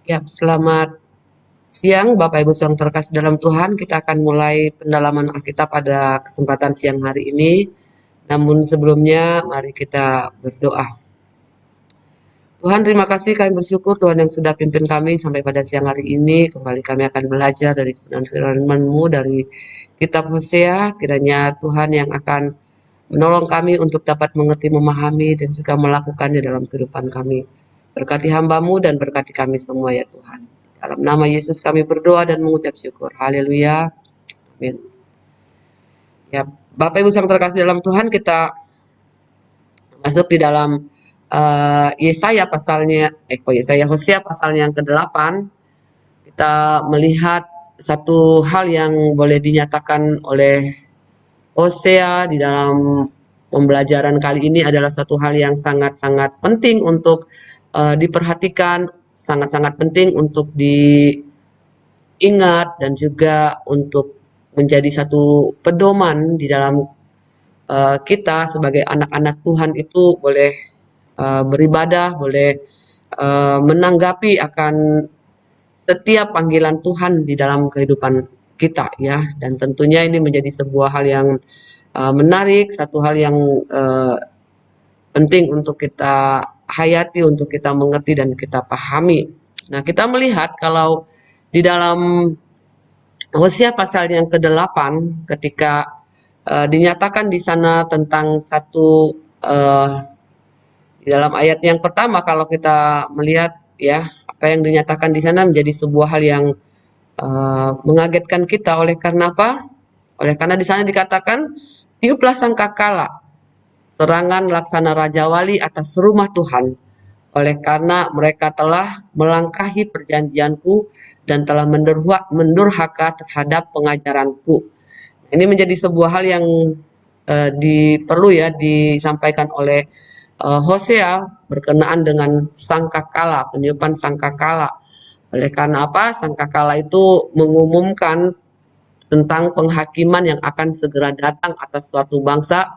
Ya, selamat siang Bapak Ibu yang terkasih dalam Tuhan. Kita akan mulai pendalaman Alkitab pada kesempatan siang hari ini. Namun sebelumnya mari kita berdoa. Tuhan, terima kasih, kami bersyukur Tuhan yang sudah pimpin kami sampai pada siang hari ini. Kembali kami akan belajar dari kebenaran firman-Mu dari kitab Hosea. Kiranya Tuhan yang akan menolong kami untuk dapat mengerti, memahami, dan juga melakukannya dalam kehidupan kami. Berkati hamba-Mu dan berkati kami semua ya Tuhan. Dalam nama Yesus kami berdoa dan mengucap syukur. Haleluya. Amin. Ya, Bapak Ibu yang terkasih dalam Tuhan, kita masuk di dalam Yesaya pasalnya, Yesaya Hosea pasalnya yang ke-8. Kita melihat satu hal yang boleh dinyatakan oleh Hosea di dalam pembelajaran kali ini adalah satu hal yang sangat-sangat penting untuk diperhatikan, sangat-sangat penting untuk diingat dan juga untuk menjadi satu pedoman di dalam kita sebagai anak-anak Tuhan itu boleh beribadah, boleh menanggapi akan setiap panggilan Tuhan di dalam kehidupan kita ya. Dan tentunya ini menjadi sebuah hal yang menarik, satu hal yang penting untuk kita hayati, untuk kita mengerti dan kita pahami. Nah, kita melihat kalau di dalam Hosea pasal yang ke-8 ketika dinyatakan di sana tentang satu di dalam ayat yang pertama, kalau kita melihat ya apa yang dinyatakan di sana menjadi sebuah hal yang mengagetkan kita. Oleh karena apa? Oleh karena di sana dikatakan, tiuplah sangkakala, serangan laksana Raja Wali atas rumah Tuhan, oleh karena mereka telah melangkahi perjanjianku dan telah mendurhaka terhadap pengajaranku. Ini menjadi sebuah hal yang perlu ya disampaikan oleh Hosea berkenaan dengan sangkakala, peniupan sangkakala. Oleh karena apa? Sangkakala itu mengumumkan tentang penghakiman yang akan segera datang atas suatu bangsa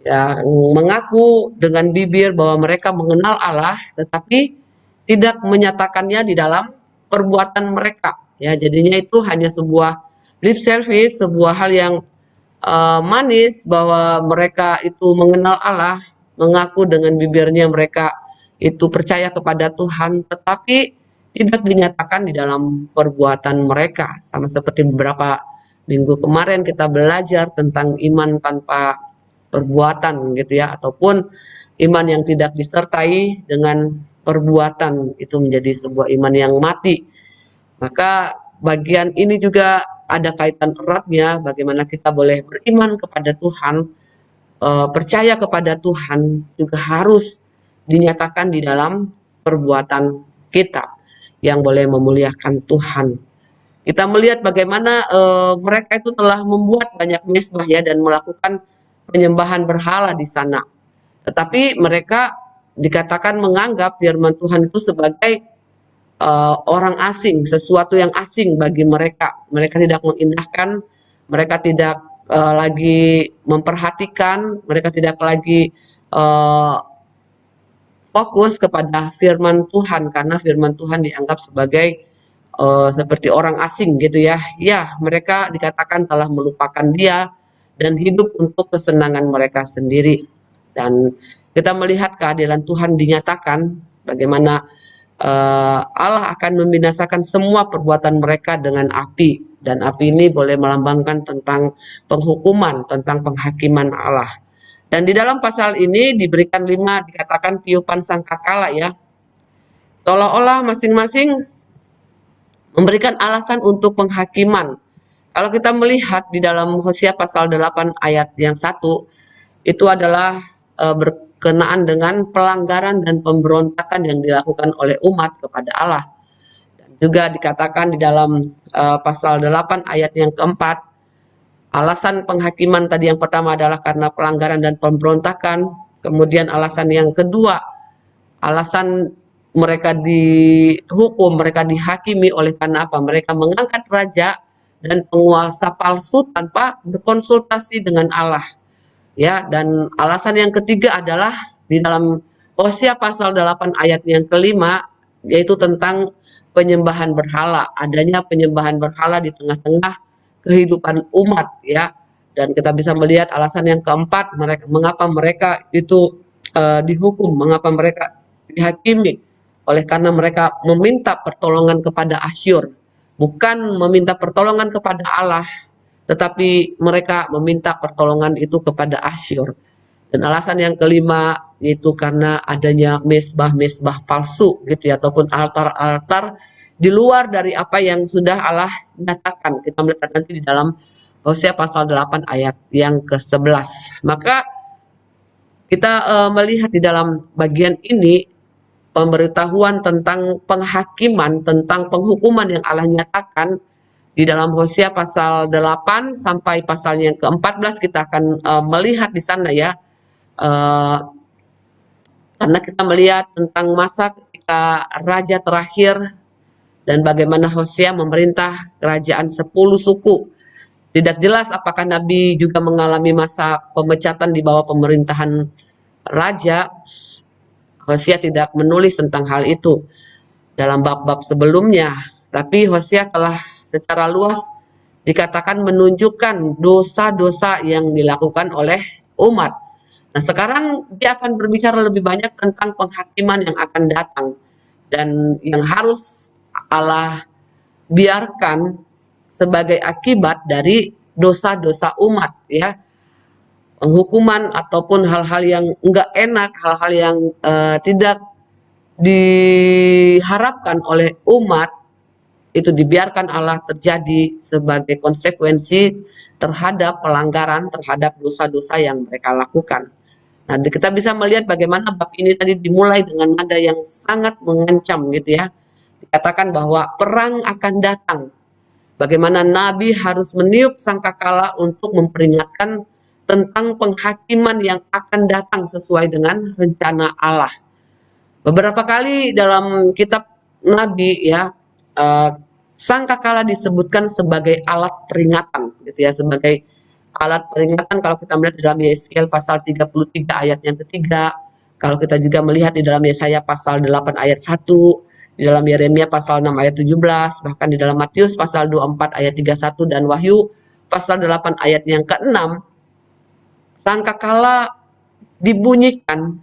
yang mengaku dengan bibir bahwa mereka mengenal Allah, tetapi tidak menyatakannya di dalam perbuatan mereka. Ya, jadinya itu hanya sebuah lip service, sebuah hal yang manis bahwa mereka itu mengenal Allah, mengaku dengan bibirnya mereka itu percaya kepada Tuhan, tetapi tidak dinyatakan di dalam perbuatan mereka. Sama seperti beberapa minggu kemarin kita belajar tentang iman tanpa perbuatan gitu ya, ataupun iman yang tidak disertai dengan perbuatan itu menjadi sebuah iman yang mati. Maka bagian ini juga ada kaitan eratnya bagaimana kita boleh beriman kepada Tuhan, percaya kepada Tuhan juga harus dinyatakan di dalam perbuatan kita yang boleh memuliakan Tuhan. Kita melihat bagaimana mereka itu telah membuat banyak mezbah ya dan melakukan penyembahan berhala di sana. Tetapi mereka dikatakan menganggap firman Tuhan itu sebagai orang asing, sesuatu yang asing bagi mereka. Mereka tidak mengindahkan, mereka tidak lagi memperhatikan, mereka tidak lagi fokus kepada firman Tuhan karena firman Tuhan dianggap sebagai seperti orang asing gitu ya. Ya, mereka dikatakan telah melupakan Dia dan hidup untuk kesenangan mereka sendiri. Dan kita melihat keadilan Tuhan dinyatakan bagaimana Allah akan membinasakan semua perbuatan mereka dengan api, dan api ini boleh melambangkan tentang penghukuman, tentang penghakiman Allah. Dan di dalam pasal ini diberikan 5 dikatakan tiupan sangkakala ya, seolah-olah masing-masing memberikan alasan untuk penghakiman. Kalau kita melihat di dalam Hosea pasal 8 ayat yang 1, itu adalah berkenaan dengan pelanggaran dan pemberontakan yang dilakukan oleh umat kepada Allah. Dan juga dikatakan di dalam pasal 8 ayat yang keempat, alasan penghakiman tadi yang pertama adalah karena pelanggaran dan pemberontakan. Kemudian alasan yang kedua, alasan mereka dihukum, mereka dihakimi oleh karena apa? Mereka mengangkat raja dan penguasa palsu tanpa berkonsultasi dengan Allah. Ya, dan alasan yang ketiga adalah di dalam Hosea pasal 8 ayat yang kelima, yaitu tentang penyembahan berhala, adanya penyembahan berhala di tengah-tengah kehidupan umat ya. Dan kita bisa melihat alasan yang keempat, mengapa mereka itu dihukum, mengapa mereka dihakimi, oleh karena mereka meminta pertolongan kepada Asyur, bukan meminta pertolongan kepada Allah, tetapi mereka meminta pertolongan itu kepada Asyur. Dan alasan yang kelima yaitu karena adanya mesbah-mesbah palsu gitu ya, ataupun altar-altar di luar dari apa yang sudah Allah nyatakan. Kita melihat nanti di dalam Hosea pasal 8 ayat yang ke-11. Maka kita melihat di dalam bagian ini pemberitahuan tentang penghakiman, tentang penghukuman yang Allah nyatakan di dalam Hosea pasal 8 sampai pasal yang ke-14. Kita akan melihat di sana ya, karena kita melihat tentang masa ketika raja terakhir dan bagaimana Hosea memerintah kerajaan 10 suku. Tidak jelas apakah Nabi juga mengalami masa pemecatan di bawah pemerintahan raja. Hosea tidak menulis tentang hal itu dalam bab-bab sebelumnya, tapi Hosea telah secara luas dikatakan menunjukkan dosa-dosa yang dilakukan oleh umat. Nah, sekarang dia akan berbicara lebih banyak tentang penghakiman yang akan datang dan yang harus Allah biarkan sebagai akibat dari dosa-dosa umat ya. Penghukuman ataupun hal-hal yang enggak enak, hal-hal yang tidak diharapkan oleh umat itu dibiarkan Allah terjadi sebagai konsekuensi terhadap pelanggaran, terhadap dosa-dosa yang mereka lakukan. Nah, kita bisa melihat bagaimana bab ini tadi dimulai dengan nada yang sangat mengancam gitu ya. Dikatakan bahwa perang akan datang. Bagaimana Nabi harus meniup sangkakala untuk memperingatkan tentang penghakiman yang akan datang sesuai dengan rencana Allah. Beberapa kali dalam kitab Nabi ya, sangkakala disebutkan sebagai alat peringatan gitu ya, sebagai alat peringatan. Kalau kita melihat di dalam Yeskiel pasal 33 ayat yang ketiga, kalau kita juga melihat di dalam Yesaya pasal 8 ayat 1, di dalam Yeremia pasal 6 ayat 17, bahkan di dalam Matius pasal 24 ayat 31 dan Wahyu pasal 8 ayat yang ke-6, sangkakala dibunyikan,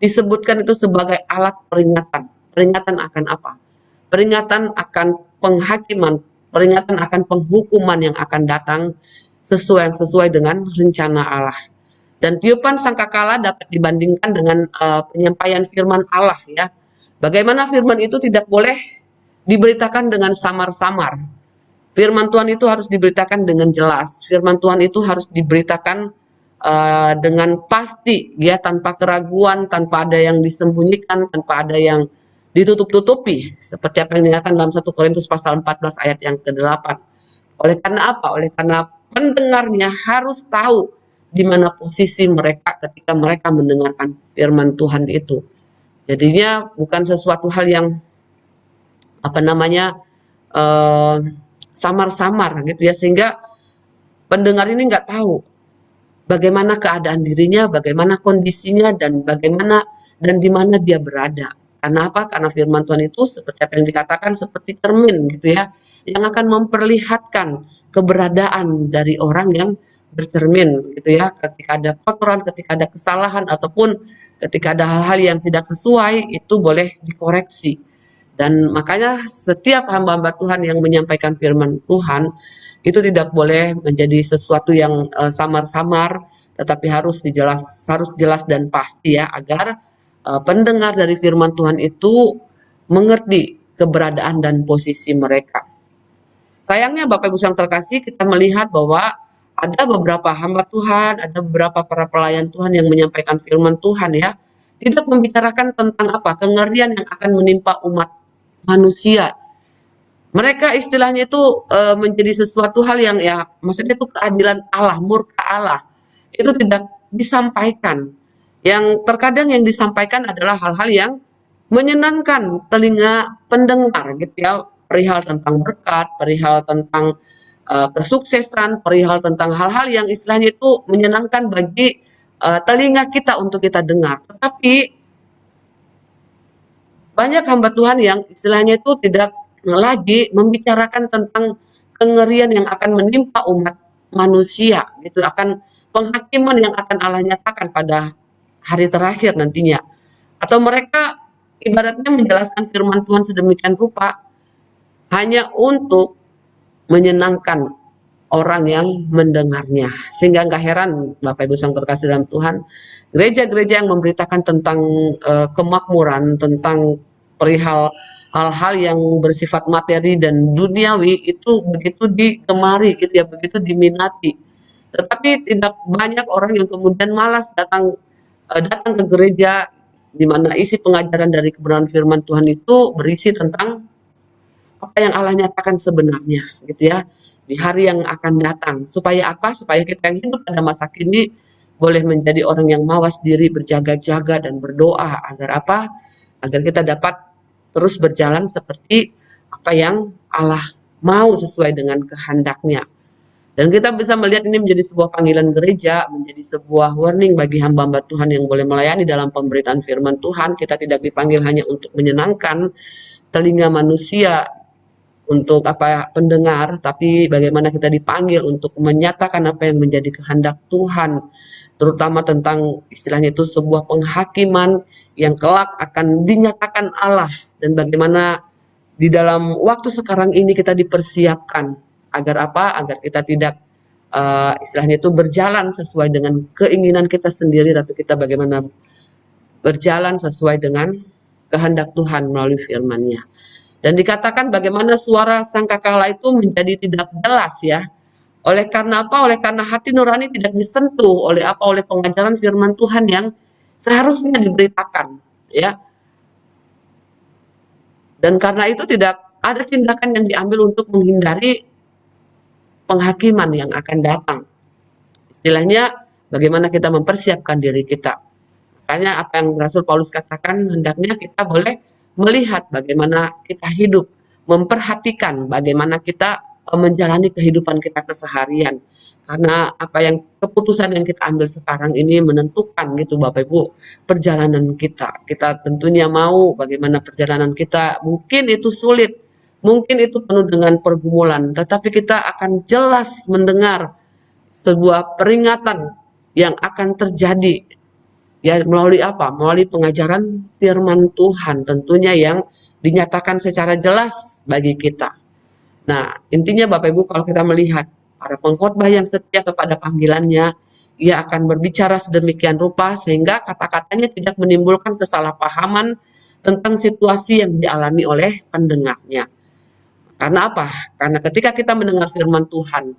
disebutkan itu sebagai alat peringatan. Peringatan akan apa? Peringatan akan penghakiman, peringatan akan penghukuman yang akan datang sesuai dengan rencana Allah. Dan tiupan sangkakala dapat dibandingkan dengan penyampaian firman Allah ya. Bagaimana firman itu tidak boleh diberitakan dengan samar-samar. Firman Tuhan itu harus diberitakan dengan jelas. Firman Tuhan itu harus diberitakan dengan pasti ya, tanpa keraguan, tanpa ada yang disembunyikan, tanpa ada yang ditutup-tutupi, seperti apa yang dinyatakan dalam 1 Korintus pasal 14 ayat yang ke-8. Oleh karena apa? Oleh karena pendengarnya harus tahu di mana posisi mereka ketika mereka mendengarkan firman Tuhan itu. Jadinya bukan sesuatu hal yang samar-samar gitu ya, sehingga pendengar ini nggak tahu bagaimana keadaan dirinya, bagaimana kondisinya, dan bagaimana dan di mana dia berada. Karena apa? Karena firman Tuhan itu seperti apa yang dikatakan seperti cermin gitu ya, yang akan memperlihatkan keberadaan dari orang yang bercermin gitu ya. Ketika ada kotoran, ketika ada kesalahan, ataupun ketika ada hal-hal yang tidak sesuai, itu boleh dikoreksi. Dan makanya setiap hamba-hamba Tuhan yang menyampaikan firman Tuhan itu tidak boleh menjadi sesuatu yang samar-samar, tetapi harus jelas dan pasti ya, agar pendengar dari firman Tuhan itu mengerti keberadaan dan posisi mereka. Sayangnya Bapak Ibu yang terkasih, kita melihat bahwa ada beberapa hamba Tuhan, ada beberapa para pelayan Tuhan yang menyampaikan firman Tuhan ya, tidak membicarakan tentang apa? Kengerian yang akan menimpa umat manusia. Mereka istilahnya itu menjadi sesuatu hal yang ya, maksudnya itu keadilan Allah, murka Allah. Itu tidak disampaikan. Yang terkadang yang disampaikan adalah hal-hal yang menyenangkan telinga pendengar gitu ya. Perihal tentang berkat, perihal tentang kesuksesan, perihal tentang hal-hal yang istilahnya itu menyenangkan bagi telinga kita untuk kita dengar. Tetapi banyak hamba Tuhan yang istilahnya itu tidak lagi membicarakan tentang kengerian yang akan menimpa umat manusia gitu, akan penghakiman yang akan Allah nyatakan pada hari terakhir nantinya. Atau mereka ibaratnya menjelaskan firman Tuhan sedemikian rupa hanya untuk menyenangkan orang yang mendengarnya. Sehingga nggak heran Bapak Ibu yang terkasih dalam Tuhan, gereja-gereja yang memberitakan tentang kemakmuran, tentang perihal hal-hal yang bersifat materi dan duniawi itu begitu digemari gitu ya, begitu diminati. Tetapi tidak banyak orang yang kemudian malas datang ke gereja di mana isi pengajaran dari kebenaran firman Tuhan itu berisi tentang apa yang Allah nyatakan sebenarnya gitu ya di hari yang akan datang. Supaya apa? Supaya kita yang hidup pada masa kini boleh menjadi orang yang mawas diri, berjaga-jaga dan berdoa agar apa? Agar kita dapat terus berjalan seperti apa yang Allah mau sesuai dengan kehendaknya. Dan kita bisa melihat ini menjadi sebuah panggilan gereja, menjadi sebuah warning bagi hamba-hamba Tuhan yang boleh melayani dalam pemberitaan firman Tuhan. Kita tidak dipanggil hanya untuk menyenangkan telinga manusia, untuk apa pendengar, tapi bagaimana kita dipanggil untuk menyatakan apa yang menjadi kehendak Tuhan, terutama tentang istilahnya itu sebuah penghakiman yang kelak akan dinyatakan Allah, dan bagaimana di dalam waktu sekarang ini kita dipersiapkan agar apa? Agar kita tidak istilahnya itu berjalan sesuai dengan keinginan kita sendiri, tapi kita bagaimana berjalan sesuai dengan kehendak Tuhan melalui firman-Nya. Dan dikatakan bagaimana suara sangkakala itu menjadi tidak jelas ya. Oleh karena apa? Oleh karena hati nurani tidak disentuh oleh apa? Oleh pengajaran firman Tuhan yang seharusnya diberitakan, ya. Dan karena itu tidak ada tindakan yang diambil untuk menghindari penghakiman yang akan datang. Istilahnya bagaimana kita mempersiapkan diri kita. Makanya apa yang Rasul Paulus katakan, hendaknya kita boleh melihat bagaimana kita hidup, memperhatikan bagaimana kita menjalani kehidupan kita keseharian. Karena apa yang keputusan yang kita ambil sekarang ini menentukan gitu Bapak Ibu perjalanan kita. Kita tentunya mau bagaimana perjalanan kita, mungkin itu sulit, mungkin itu penuh dengan pergumulan, tetapi kita akan jelas mendengar sebuah peringatan yang akan terjadi. Ya melalui apa? Melalui pengajaran firman Tuhan tentunya yang dinyatakan secara jelas bagi kita. Nah, intinya Bapak Ibu kalau kita melihat para pengkhotbah yang setia kepada panggilannya, ia akan berbicara sedemikian rupa sehingga kata-katanya tidak menimbulkan kesalahpahaman tentang situasi yang dialami oleh pendengarnya. Karena apa? Karena ketika kita mendengar firman Tuhan,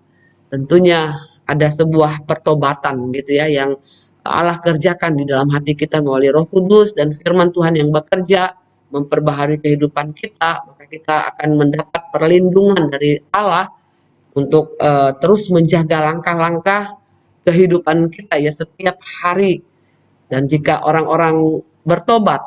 tentunya ada sebuah pertobatan gitu ya yang Allah kerjakan di dalam hati kita melalui Roh Kudus dan firman Tuhan yang bekerja memperbaharui kehidupan kita, maka kita akan mendapat perlindungan dari Allah untuk terus menjaga langkah-langkah kehidupan kita ya setiap hari. Dan jika orang-orang bertobat,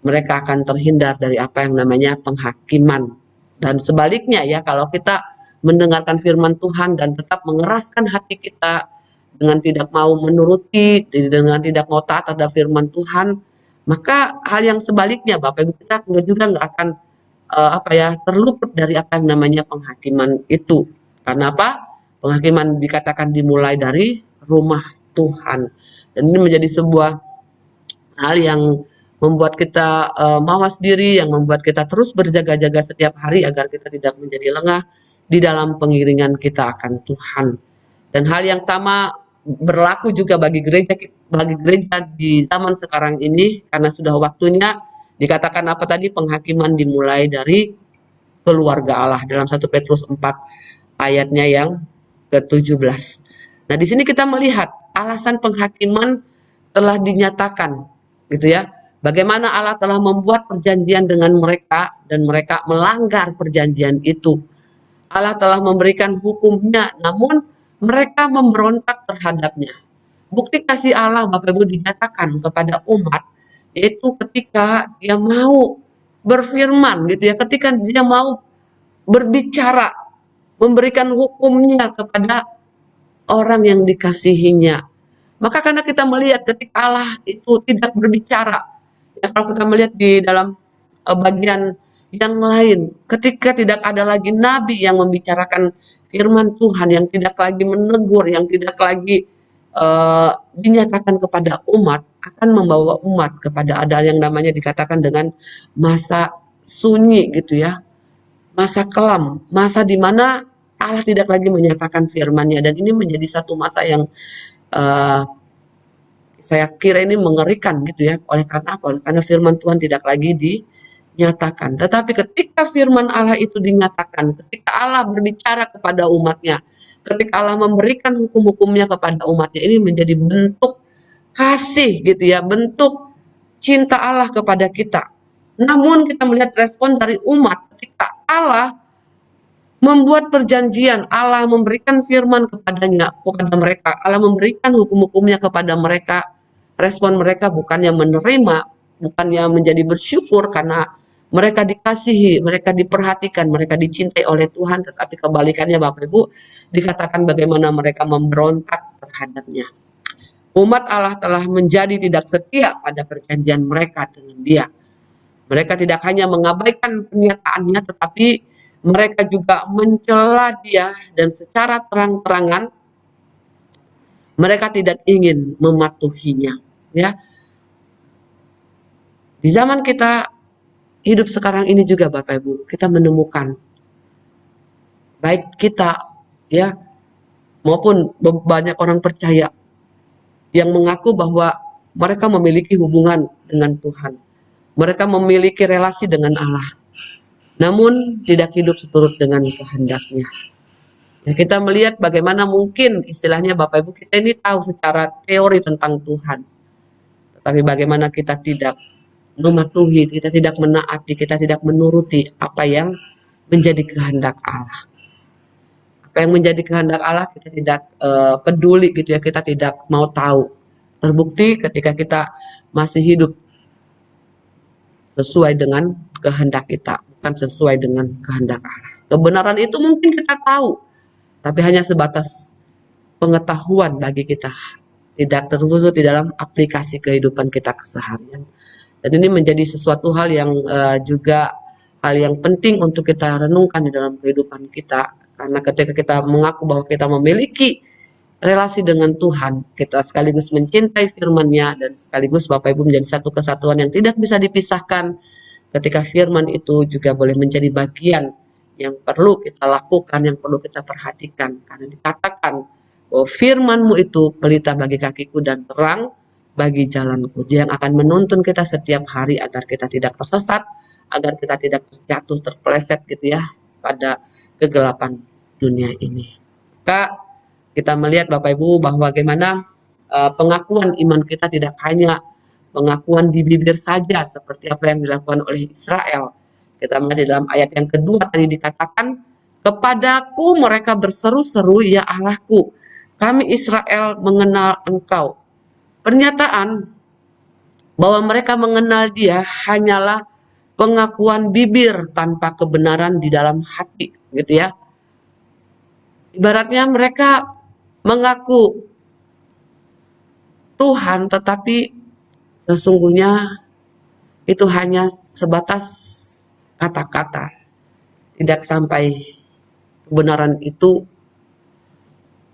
mereka akan terhindar dari apa yang namanya penghakiman. Dan sebaliknya ya, kalau kita mendengarkan firman Tuhan dan tetap mengeraskan hati kita dengan tidak mau menuruti, dengan tidak mau taat terhadap firman Tuhan, maka hal yang sebaliknya Bapak Ibu kita juga nggak akan terluput dari apa yang namanya penghakiman itu. Karena apa? Penghakiman dikatakan dimulai dari rumah Tuhan. Dan ini menjadi sebuah hal yang membuat kita mawas diri, yang membuat kita terus berjaga-jaga setiap hari agar kita tidak menjadi lengah di dalam pengiringan kita akan Tuhan. Dan hal yang sama berlaku juga bagi gereja di zaman sekarang ini, karena sudah waktunya dikatakan apa tadi, penghakiman dimulai dari keluarga Allah dalam 1 Petrus 4 ayatnya yang ke-17. Nah, di sini kita melihat alasan penghakiman telah dinyatakan gitu ya. Bagaimana Allah telah membuat perjanjian dengan mereka dan mereka melanggar perjanjian itu. Allah telah memberikan hukumnya, namun mereka memberontak terhadapnya. Bukti kasih Allah Bapak Ibu dinyatakan kepada umat, yaitu ketika dia mau berfirman gitu ya, ketika dia mau berbicara, memberikan hukumnya kepada orang yang dikasihinya. Maka karena kita melihat ketika Allah itu tidak berbicara, ya kalau kita melihat di dalam bagian yang lain. Ketika tidak ada lagi nabi yang membicarakan firman Tuhan, yang tidak lagi menegur, yang tidak lagi dinyatakan kepada umat, akan membawa umat kepada ada yang namanya dikatakan dengan masa sunyi gitu ya, masa kelam, masa di mana Allah tidak lagi menyatakan firman-Nya, dan ini menjadi satu masa yang eh, saya kira ini mengerikan gitu ya. Oleh karena apa? Oleh karena firman Tuhan tidak lagi dinyatakan. Tetapi ketika firman Allah itu dinyatakan, ketika Allah berbicara kepada umatnya, ketika Allah memberikan hukum-hukumnya kepada umatnya, ini menjadi bentuk kasih gitu ya, bentuk cinta Allah kepada kita. Namun kita melihat respon dari umat ketika Allah membuat perjanjian, Allah memberikan firman kepada mereka, Allah memberikan hukum-hukumnya kepada mereka. Respon mereka bukannya menerima, bukannya menjadi bersyukur karena mereka dikasihi, mereka diperhatikan, mereka dicintai oleh Tuhan, tetapi kebalikannya Bapak Ibu, dikatakan bagaimana mereka memberontak terhadapnya. Umat Allah telah menjadi tidak setia pada perjanjian mereka dengan Dia. Mereka tidak hanya mengabaikan pernyataannya, tetapi mereka juga mencela Dia, dan secara terang-terangan mereka tidak ingin mematuhinya. Ya, di zaman kita hidup sekarang ini juga Bapak Ibu, kita menemukan baik kita ya maupun banyak orang percaya yang mengaku bahwa mereka memiliki hubungan dengan Tuhan. Mereka memiliki relasi dengan Allah, namun tidak hidup seturut dengan kehendak-Nya. Ya, kita melihat bagaimana mungkin istilahnya Bapak Ibu, kita ini tahu secara teori tentang Tuhan, tetapi bagaimana kita tidak mematuhi, kita tidak menaati, kita tidak menuruti apa yang menjadi kehendak Allah. Apa yang menjadi kehendak Allah kita tidak peduli gitu ya, kita tidak mau tahu. Terbukti ketika kita masih hidup sesuai dengan kehendak kita, bukan sesuai dengan kehendak Allah. Kebenaran itu mungkin kita tahu, tapi hanya sebatas pengetahuan bagi kita, tidak terwujud di dalam aplikasi kehidupan kita keseharian. Dan ini menjadi sesuatu hal yang juga hal yang penting untuk kita renungkan di dalam kehidupan kita, karena ketika kita mengaku bahwa kita memiliki relasi dengan Tuhan, kita sekaligus mencintai firman-Nya, dan sekaligus Bapak Ibu menjadi satu kesatuan yang tidak bisa dipisahkan. Ketika firman itu juga boleh menjadi bagian yang perlu kita lakukan, yang perlu kita perhatikan, karena dikatakan bahwa firman-Mu itu pelita bagi kakiku dan terang bagi jalanku. Dia yang akan menuntun kita setiap hari agar kita tidak tersesat, agar kita tidak terjatuh, terpeleset gitu ya pada kegelapan dunia ini. Maka kita melihat Bapak Ibu bahwa bagaimana pengakuan iman kita tidak hanya pengakuan di bibir saja seperti apa yang dilakukan oleh Israel. Kita melihat di dalam ayat yang kedua tadi dikatakan, kepadaku mereka berseru-seru, ya Allahku, kami Israel mengenal Engkau. Pernyataan bahwa mereka mengenal Dia hanyalah pengakuan bibir tanpa kebenaran di dalam hati, gitu ya. Ibaratnya mereka mengaku Tuhan, tetapi sesungguhnya itu hanya sebatas kata-kata, tidak sampai kebenaran itu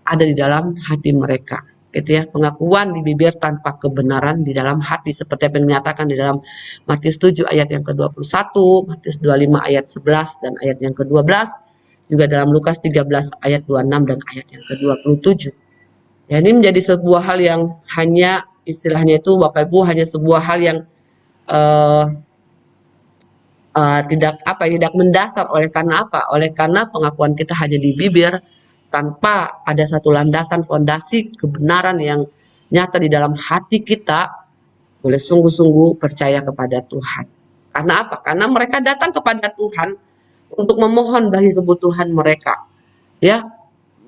ada di dalam hati mereka. Gitu ya, pengakuan di bibir tanpa kebenaran di dalam hati, seperti yang dinyatakan di dalam Matius 7 ayat yang ke-21, Matius 25 ayat 11 dan ayat yang ke-12, juga dalam Lukas 13 ayat 26 dan ayat yang ke-27. Ya, ini menjadi sebuah hal yang hanya istilahnya itu Bapak Ibu, hanya sebuah hal yang tidak mendasar. Oleh karena apa? Oleh karena pengakuan kita hanya di bibir tanpa ada satu landasan fondasi kebenaran yang nyata di dalam hati kita, boleh sungguh-sungguh percaya kepada Tuhan. Karena apa? Karena mereka datang kepada Tuhan untuk memohon bagi kebutuhan mereka. Ya,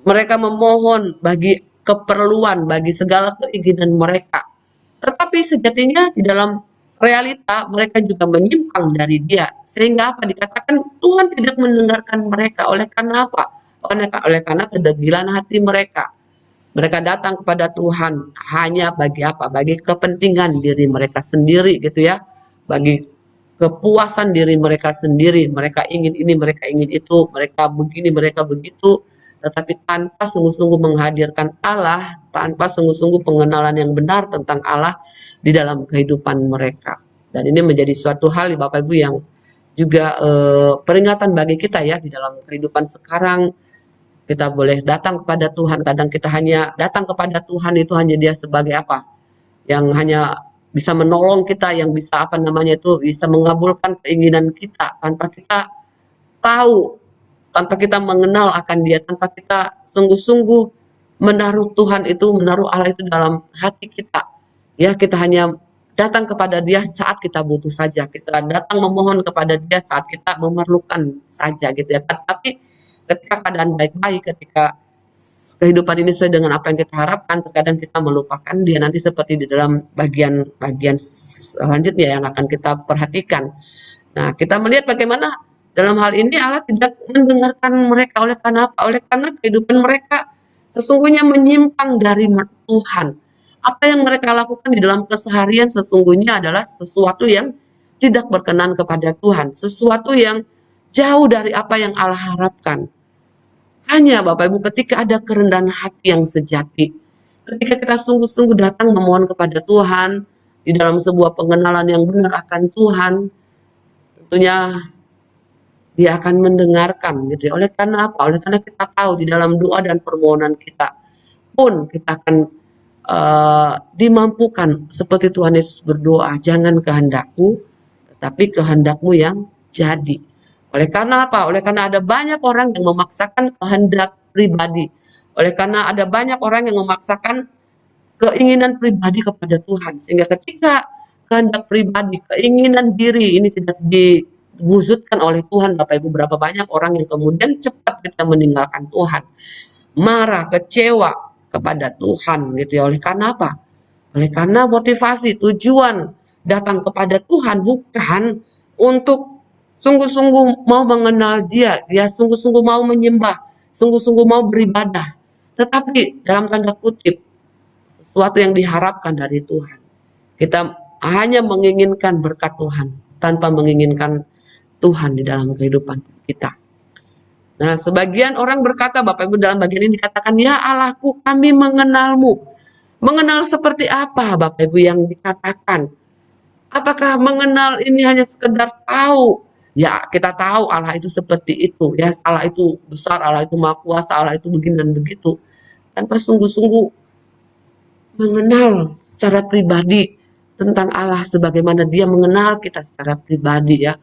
mereka memohon bagi keperluan, bagi segala keinginan mereka. Tetapi sejatinya di dalam realita mereka juga menyimpang dari Dia. Sehingga apa? Dikatakan Tuhan tidak mendengarkan mereka. Oleh karena apa? Oleh karena kedegilan hati mereka. Mereka datang kepada Tuhan hanya bagi apa? Bagi kepentingan diri mereka sendiri gitu ya. Bagi kepuasan diri mereka sendiri. Mereka ingin ini, mereka ingin itu, mereka begini, mereka begitu, tetapi tanpa sungguh-sungguh menghadirkan Allah, tanpa sungguh-sungguh pengenalan yang benar tentang Allah di dalam kehidupan mereka. Dan ini menjadi suatu hal Bapak Ibu yang juga peringatan bagi kita ya di dalam kehidupan sekarang. Kita boleh datang kepada Tuhan, kadang kita hanya datang kepada Tuhan itu hanya dia sebagai apa? Yang hanya bisa menolong kita, yang bisa apa namanya itu, bisa mengabulkan keinginan kita tanpa kita tahu, tanpa kita mengenal akan dia, tanpa kita sungguh-sungguh menaruh Tuhan itu, menaruh Allah itu dalam hati kita. Ya, kita hanya datang kepada dia saat kita butuh saja. Kita datang memohon kepada dia saat kita memerlukan saja gitu ya. Tapi ketika keadaan baik-baik, ketika kehidupan ini sesuai dengan apa yang kita harapkan, terkadang kita melupakan dia nanti seperti di dalam bagian-bagian selanjutnya yang akan kita perhatikan. Nah, kita melihat bagaimana dalam hal ini Allah tidak mendengarkan mereka. Oleh karena apa? Oleh karena kehidupan mereka sesungguhnya menyimpang dari Tuhan. Apa yang mereka lakukan di dalam keseharian sesungguhnya adalah sesuatu yang tidak berkenan kepada Tuhan. Sesuatu yang jauh dari apa yang Allah harapkan. Hanya Bapak Ibu ketika ada kerendahan hati yang sejati, ketika kita sungguh-sungguh datang memohon kepada Tuhan, di dalam sebuah pengenalan yang benar akan Tuhan, tentunya dia akan mendengarkan gitu ya. Oleh karena apa? Oleh karena kita tahu di dalam doa dan permohonan kita pun kita akan dimampukan seperti Tuhan Yesus berdoa, jangan kehendakku, tetapi kehendakmu yang jadi. Oleh karena apa? Oleh karena ada banyak orang yang memaksakan kehendak pribadi. Oleh karena ada banyak orang yang memaksakan keinginan pribadi kepada Tuhan. Sehingga ketika kehendak pribadi, keinginan diri ini tidak diwujudkan oleh Tuhan, Bapak Ibu, berapa banyak orang yang kemudian cepat kita meninggalkan Tuhan. Marah, kecewa kepada Tuhan gitu ya. Oleh karena apa? Oleh karena motivasi, tujuan datang kepada Tuhan bukan untuk sungguh-sungguh mau mengenal dia, dia sungguh-sungguh mau menyembah, sungguh-sungguh mau beribadah. Tetapi dalam tanda kutip, sesuatu yang diharapkan dari Tuhan. Kita hanya menginginkan berkat Tuhan, tanpa menginginkan Tuhan di dalam kehidupan kita. Nah, sebagian orang berkata, Bapak Ibu dalam bagian ini dikatakan, ya Allahku kami mengenalmu. Mengenal seperti apa Bapak Ibu yang dikatakan? Apakah mengenal ini hanya sekedar tahu? Ya, kita tahu Allah itu seperti itu. Ya, Allah itu besar, Allah itu maha kuasa, Allah itu begini dan begitu. Tanpa sungguh-sungguh mengenal secara pribadi tentang Allah sebagaimana dia mengenal kita secara pribadi ya.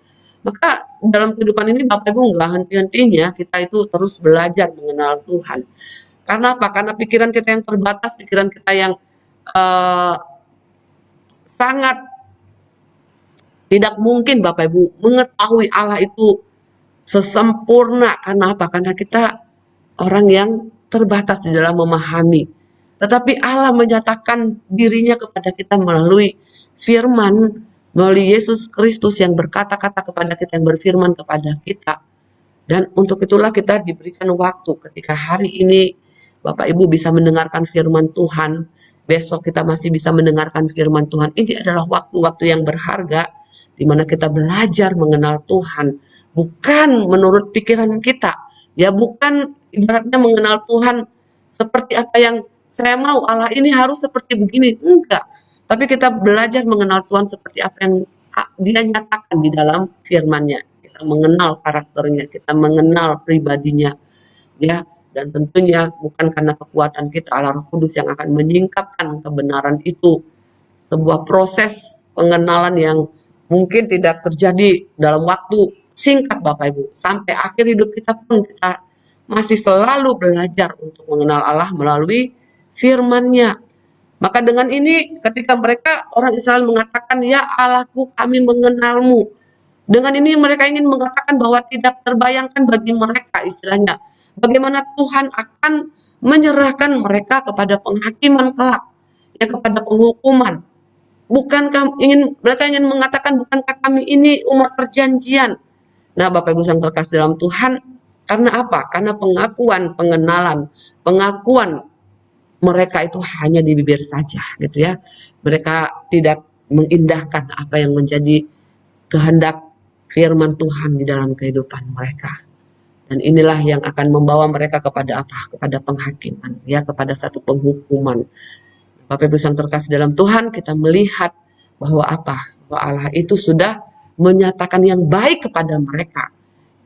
Maka dalam kehidupan ini Bapak Ibu nggak henti-hentinya kita itu terus belajar mengenal Tuhan. Karena apa? Karena pikiran kita yang terbatas, pikiran kita yang sangat tidak mungkin Bapak Ibu mengetahui Allah itu sesempurna. Karena apa? Karena kita orang yang terbatas di dalam memahami. Tetapi Allah menyatakan dirinya kepada kita melalui firman, melalui Yesus Kristus yang berkata-kata kepada kita, yang berfirman kepada kita. Dan untuk itulah kita diberikan waktu ketika hari ini Bapak Ibu bisa mendengarkan firman Tuhan, besok kita masih bisa mendengarkan firman Tuhan. Ini adalah waktu-waktu yang berharga di mana kita belajar mengenal Tuhan, bukan menurut pikiran kita. Ya, bukan ibaratnya mengenal Tuhan seperti apa yang saya mau, Allah ini harus seperti begini. Enggak. Tapi kita belajar mengenal Tuhan seperti apa yang dia nyatakan di dalam firman-Nya. Kita mengenal karakternya, kita mengenal pribadinya. Ya, dan tentunya bukan karena kekuatan kita, Allah Roh Kudus yang akan menyingkapkan kebenaran itu. Sebuah proses pengenalan yang mungkin tidak terjadi dalam waktu singkat Bapak Ibu. Sampai akhir hidup kita pun kita masih selalu belajar untuk mengenal Allah melalui firman-Nya. Maka dengan ini ketika mereka orang Israel mengatakan, ya Allahku kami mengenalmu. Dengan ini mereka ingin mengatakan bahwa tidak terbayangkan bagi mereka istilahnya. Bagaimana Tuhan akan menyerahkan mereka kepada penghakiman kelak. Ya, kepada penghukuman. Bukankah mereka ingin mengatakan, bukankah kami ini umat perjanjian? Nah, Bapak Ibu yang terkasih dalam Tuhan, karena apa? Karena pengakuan, pengenalan, pengakuan mereka itu hanya di bibir saja, gitu ya. Mereka tidak mengindahkan apa yang menjadi kehendak firman Tuhan di dalam kehidupan mereka. Dan inilah yang akan membawa mereka kepada apa? Kepada penghakiman, ya, kepada satu penghukuman. Bapak Ibu yang terkasih dalam Tuhan, kita melihat bahwa apa? Bahwa Allah itu sudah menyatakan yang baik kepada mereka.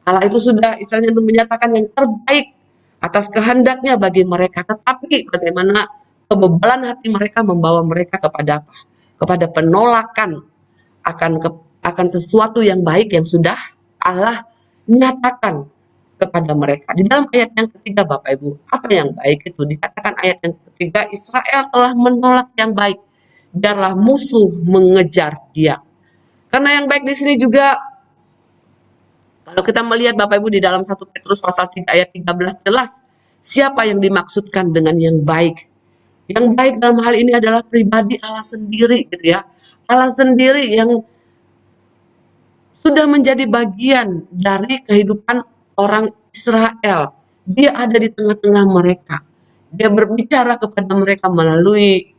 Allah itu sudah istilahnya menyatakan yang terbaik atas kehendaknya bagi mereka. Tetapi bagaimana kebebalan hati mereka membawa mereka kepada apa? Kepada penolakan akan sesuatu yang baik yang sudah Allah nyatakan kepada mereka. Di dalam ayat yang ketiga, Bapak Ibu, apa yang baik itu? Dikatakan ayat yang ketiga, Israel telah menolak yang baik, biarlah musuh mengejar dia. Karena yang baik di sini juga, kalau kita melihat Bapak Ibu di dalam 1 Petrus pasal 3 ayat 13 jelas siapa yang dimaksudkan dengan yang baik. Yang baik dalam hal ini adalah pribadi Allah sendiri, gitu ya. Allah sendiri yang sudah menjadi bagian dari kehidupan orang Israel. Dia ada di tengah-tengah mereka. Dia berbicara kepada mereka melalui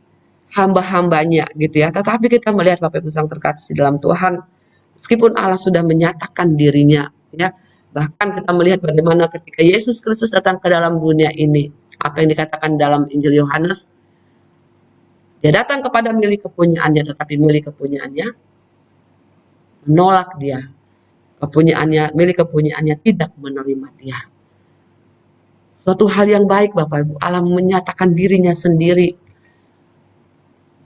hamba-hambanya, gitu ya. Tetapi kita melihat Bapak Ibu yang terkasih dalam Tuhan, meskipun Allah sudah menyatakan dirinya, ya, bahkan kita melihat bagaimana ketika Yesus Kristus datang ke dalam dunia ini, apa yang dikatakan dalam Injil Yohanes, dia datang kepada milik kepunyaannya, tetapi milik kepunyaannya menolak dia. Milik kepunyaannya tidak menerima dia. Suatu hal yang baik Bapak Ibu, Allah menyatakan dirinya sendiri.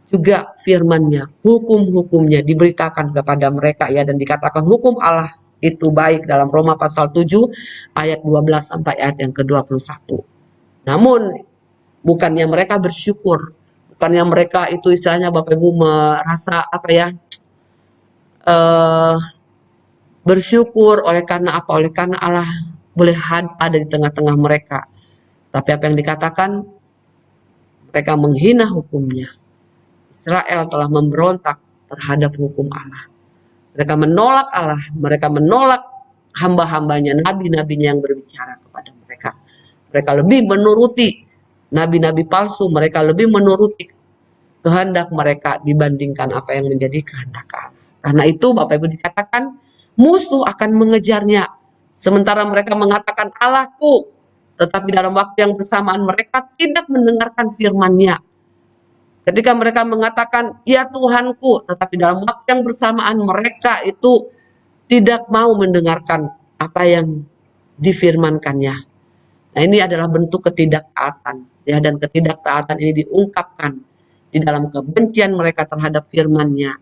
Juga firman-Nya, hukum-hukumnya diberitakan kepada mereka, ya, dan dikatakan hukum Allah itu baik dalam Roma pasal 7 ayat 12 sampai ayat yang ke-21. Namun bukannya mereka bersyukur, bukannya mereka itu istilahnya Bapak Ibu merasa apa ya? Bersyukur oleh karena apa? Oleh karena Allah boleh ada di tengah-tengah mereka. Tapi apa yang dikatakan? Mereka menghina hukumnya. Israel telah memberontak terhadap hukum Allah. Mereka menolak Allah. Mereka menolak hamba-hambanya, nabi-nabinya yang berbicara kepada mereka. Mereka lebih menuruti nabi-nabi palsu. Mereka lebih menuruti kehendak mereka dibandingkan apa yang menjadi kehendak Allah. Karena itu Bapak Ibu dikatakan musuh akan mengejarnya. Sementara mereka mengatakan Allahku, tetapi dalam waktu yang bersamaan mereka tidak mendengarkan firman-Nya. Ketika mereka mengatakan ya Tuhanku, tetapi dalam waktu yang bersamaan mereka itu tidak mau mendengarkan apa yang difirmankannya. Nah, ini adalah bentuk ketidaktaatan, ya, dan ketidaktaatan ini diungkapkan di dalam kebencian mereka terhadap firman-Nya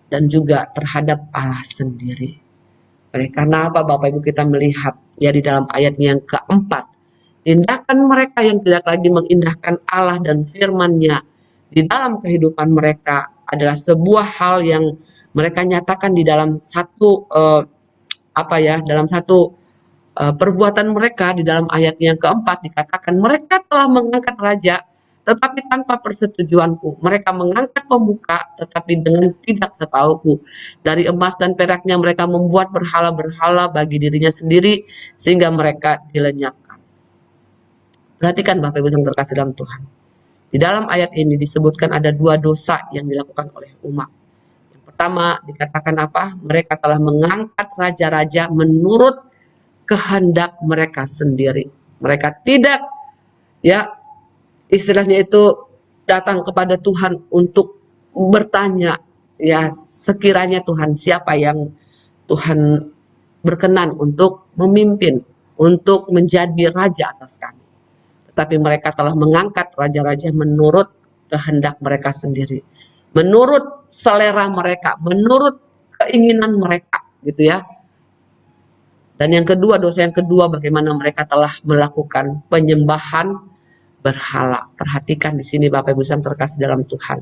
dan juga terhadap Allah sendiri. Oleh karena apa Bapak Ibu kita melihat ya di dalam ayat yang keempat, tindakan mereka yang tidak lagi mengindahkan Allah dan firman-Nya di dalam kehidupan mereka adalah sebuah hal yang mereka nyatakan di dalam satu dalam satu perbuatan mereka. Di dalam ayat yang keempat dikatakan mereka telah mengangkat raja tetapi tanpa persetujuanku. Mereka mengangkat pemuka tetapi dengan tidak setauku. Dari emas dan peraknya mereka membuat berhala-berhala bagi dirinya sendiri sehingga mereka dilenyapkan. Perhatikan Bapak Ibu yang terkasih dalam Tuhan. Di dalam ayat ini disebutkan ada dua dosa yang dilakukan oleh umat. Yang pertama dikatakan apa? Mereka telah mengangkat raja-raja menurut kehendak mereka sendiri. Mereka tidak, ya, istilahnya itu datang kepada Tuhan untuk bertanya, ya, sekiranya Tuhan siapa yang Tuhan berkenan untuk memimpin, untuk menjadi raja atas kami. Tetapi mereka telah mengangkat raja-raja menurut kehendak mereka sendiri, menurut selera mereka, menurut keinginan mereka, gitu ya. Dan yang kedua, dosa yang kedua, bagaimana mereka telah melakukan penyembahan berhala. Perhatikan di sini Bapak Ibu yang terkasih dalam Tuhan.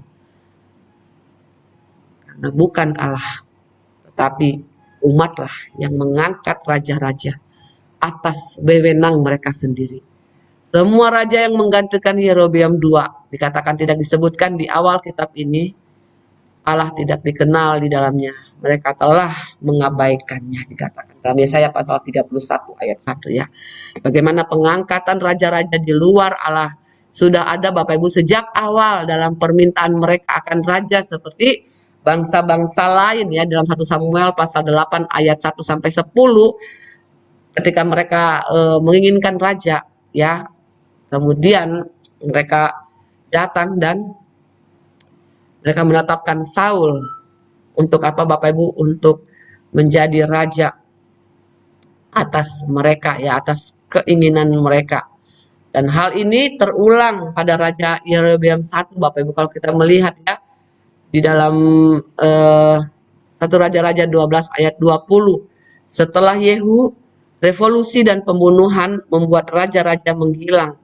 Karena bukan Allah, tetapi umatlah yang mengangkat raja-raja atas wewenang mereka sendiri. Semua raja yang menggantikan Yerobeam II dikatakan tidak disebutkan di awal kitab ini. Allah tidak dikenal di dalamnya. Mereka telah mengabaikannya, dikatakan dalam Yesaya pasal 31 ayat 1, ya. Bagaimana pengangkatan raja-raja di luar Allah sudah ada Bapak Ibu sejak awal dalam permintaan mereka akan raja seperti bangsa-bangsa lain ya, dalam 1 Samuel pasal 8 ayat 1 sampai 10, ketika mereka menginginkan raja ya, kemudian mereka datang dan mereka menetapkan Saul untuk apa Bapak Ibu? Untuk menjadi raja atas mereka ya, atas keinginan mereka. Dan hal ini terulang pada Raja Yerobeam I Bapak Ibu, kalau kita melihat ya di dalam 1 Raja-Raja 12 ayat 20. Setelah Yehu, revolusi dan pembunuhan membuat raja-raja menghilang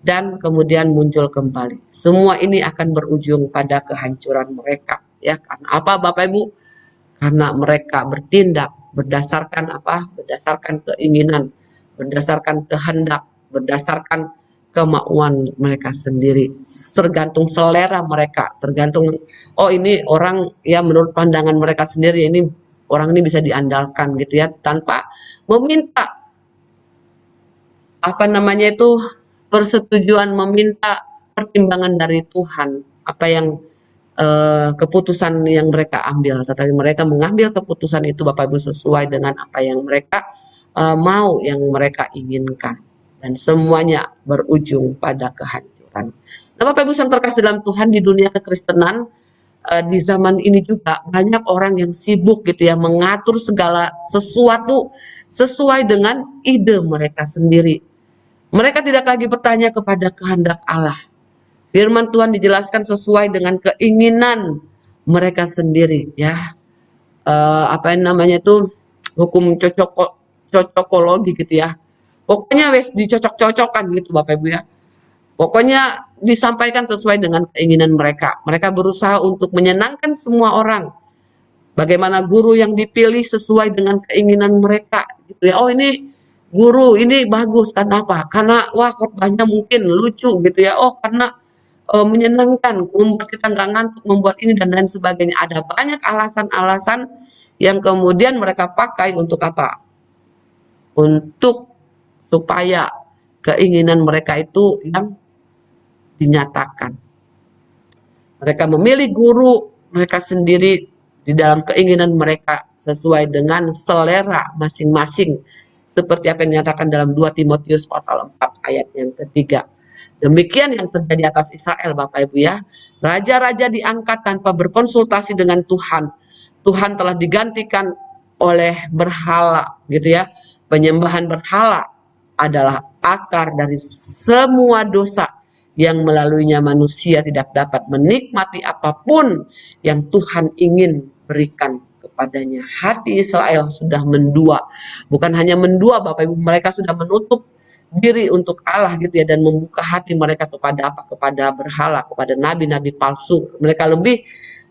dan kemudian muncul kembali. Semua ini akan berujung pada kehancuran mereka ya. Karena apa Bapak Ibu? Karena mereka bertindak berdasarkan apa? Berdasarkan keinginan, berdasarkan kehendak, berdasarkan kemauan mereka sendiri, tergantung selera mereka, tergantung oh ini orang ya menurut pandangan mereka sendiri ini orang ini bisa diandalkan gitu ya, tanpa meminta apa namanya itu persetujuan, meminta pertimbangan dari Tuhan apa yang keputusan yang mereka ambil, tetapi mereka mengambil keputusan itu Bapak Ibu sesuai dengan apa yang mereka mau, yang mereka inginkan, dan semuanya berujung pada kehancuran. Nah Bapak Ibu yang terkasih dalam Tuhan, di dunia kekristenan di zaman ini juga banyak orang yang sibuk gitu ya, mengatur segala sesuatu sesuai dengan ide mereka sendiri. Mereka tidak lagi bertanya kepada kehendak Allah. Firman Tuhan dijelaskan sesuai dengan keinginan mereka sendiri ya. Apa yang namanya itu hukum cocokologi gitu ya. Pokoknya wes dicocok-cocokkan gitu Bapak Ibu ya. Pokoknya disampaikan sesuai dengan keinginan mereka. Mereka berusaha untuk menyenangkan semua orang. Bagaimana guru yang dipilih sesuai dengan keinginan mereka gitu ya. Oh ini guru ini bagus karena apa? Karena wah khotbahnya mungkin lucu gitu ya. Oh karena menyenangkan, membuat kita nggak ngantuk, membuat ini dan lain sebagainya. Ada banyak alasan-alasan yang kemudian mereka pakai untuk apa? Untuk supaya keinginan mereka itu yang dinyatakan. Mereka memilih guru mereka sendiri di dalam keinginan mereka sesuai dengan selera masing-masing. Seperti apa yang dinyatakan dalam 2 Timotius pasal 4 ayat yang ketiga. Demikian yang terjadi atas Israel Bapak Ibu ya. Raja-raja diangkat tanpa berkonsultasi dengan Tuhan. Tuhan telah digantikan oleh berhala gitu ya. Penyembahan berhala adalah akar dari semua dosa yang melaluinya manusia tidak dapat menikmati apapun yang Tuhan ingin berikan kepadanya. Hati Israel sudah mendua. Bukan hanya mendua Bapak Ibu, mereka sudah menutup diri untuk Allah gitu ya, dan membuka hati mereka kepada apa? Kepada berhala, kepada nabi-nabi palsu. Mereka lebih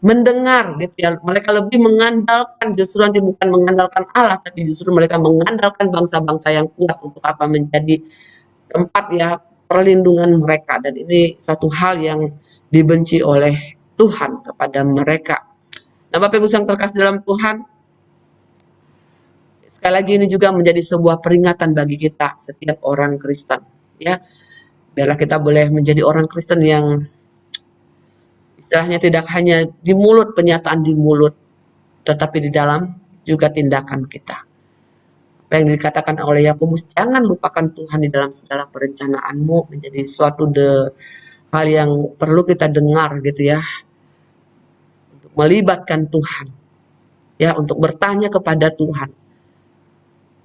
mendengar gitu ya, mereka lebih mengandalkan, justru nanti bukan mengandalkan Allah, tapi justru mereka mengandalkan bangsa-bangsa yang kuat untuk apa? Menjadi tempat ya perlindungan mereka, dan ini satu hal yang dibenci oleh Tuhan kepada mereka. Nah Bapak Ibu yang terkasih dalam Tuhan, sekali lagi ini juga menjadi sebuah peringatan bagi kita setiap orang Kristen ya. Biarlah kita boleh menjadi orang Kristen yang istilahnya tidak hanya di mulut, penyataan di mulut, tetapi di dalam juga tindakan kita. Apa yang dikatakan oleh Yakobus, jangan lupakan Tuhan di dalam segala perencanaanmu, menjadi suatu hal yang perlu kita dengar gitu ya. Untuk melibatkan Tuhan ya, untuk bertanya kepada Tuhan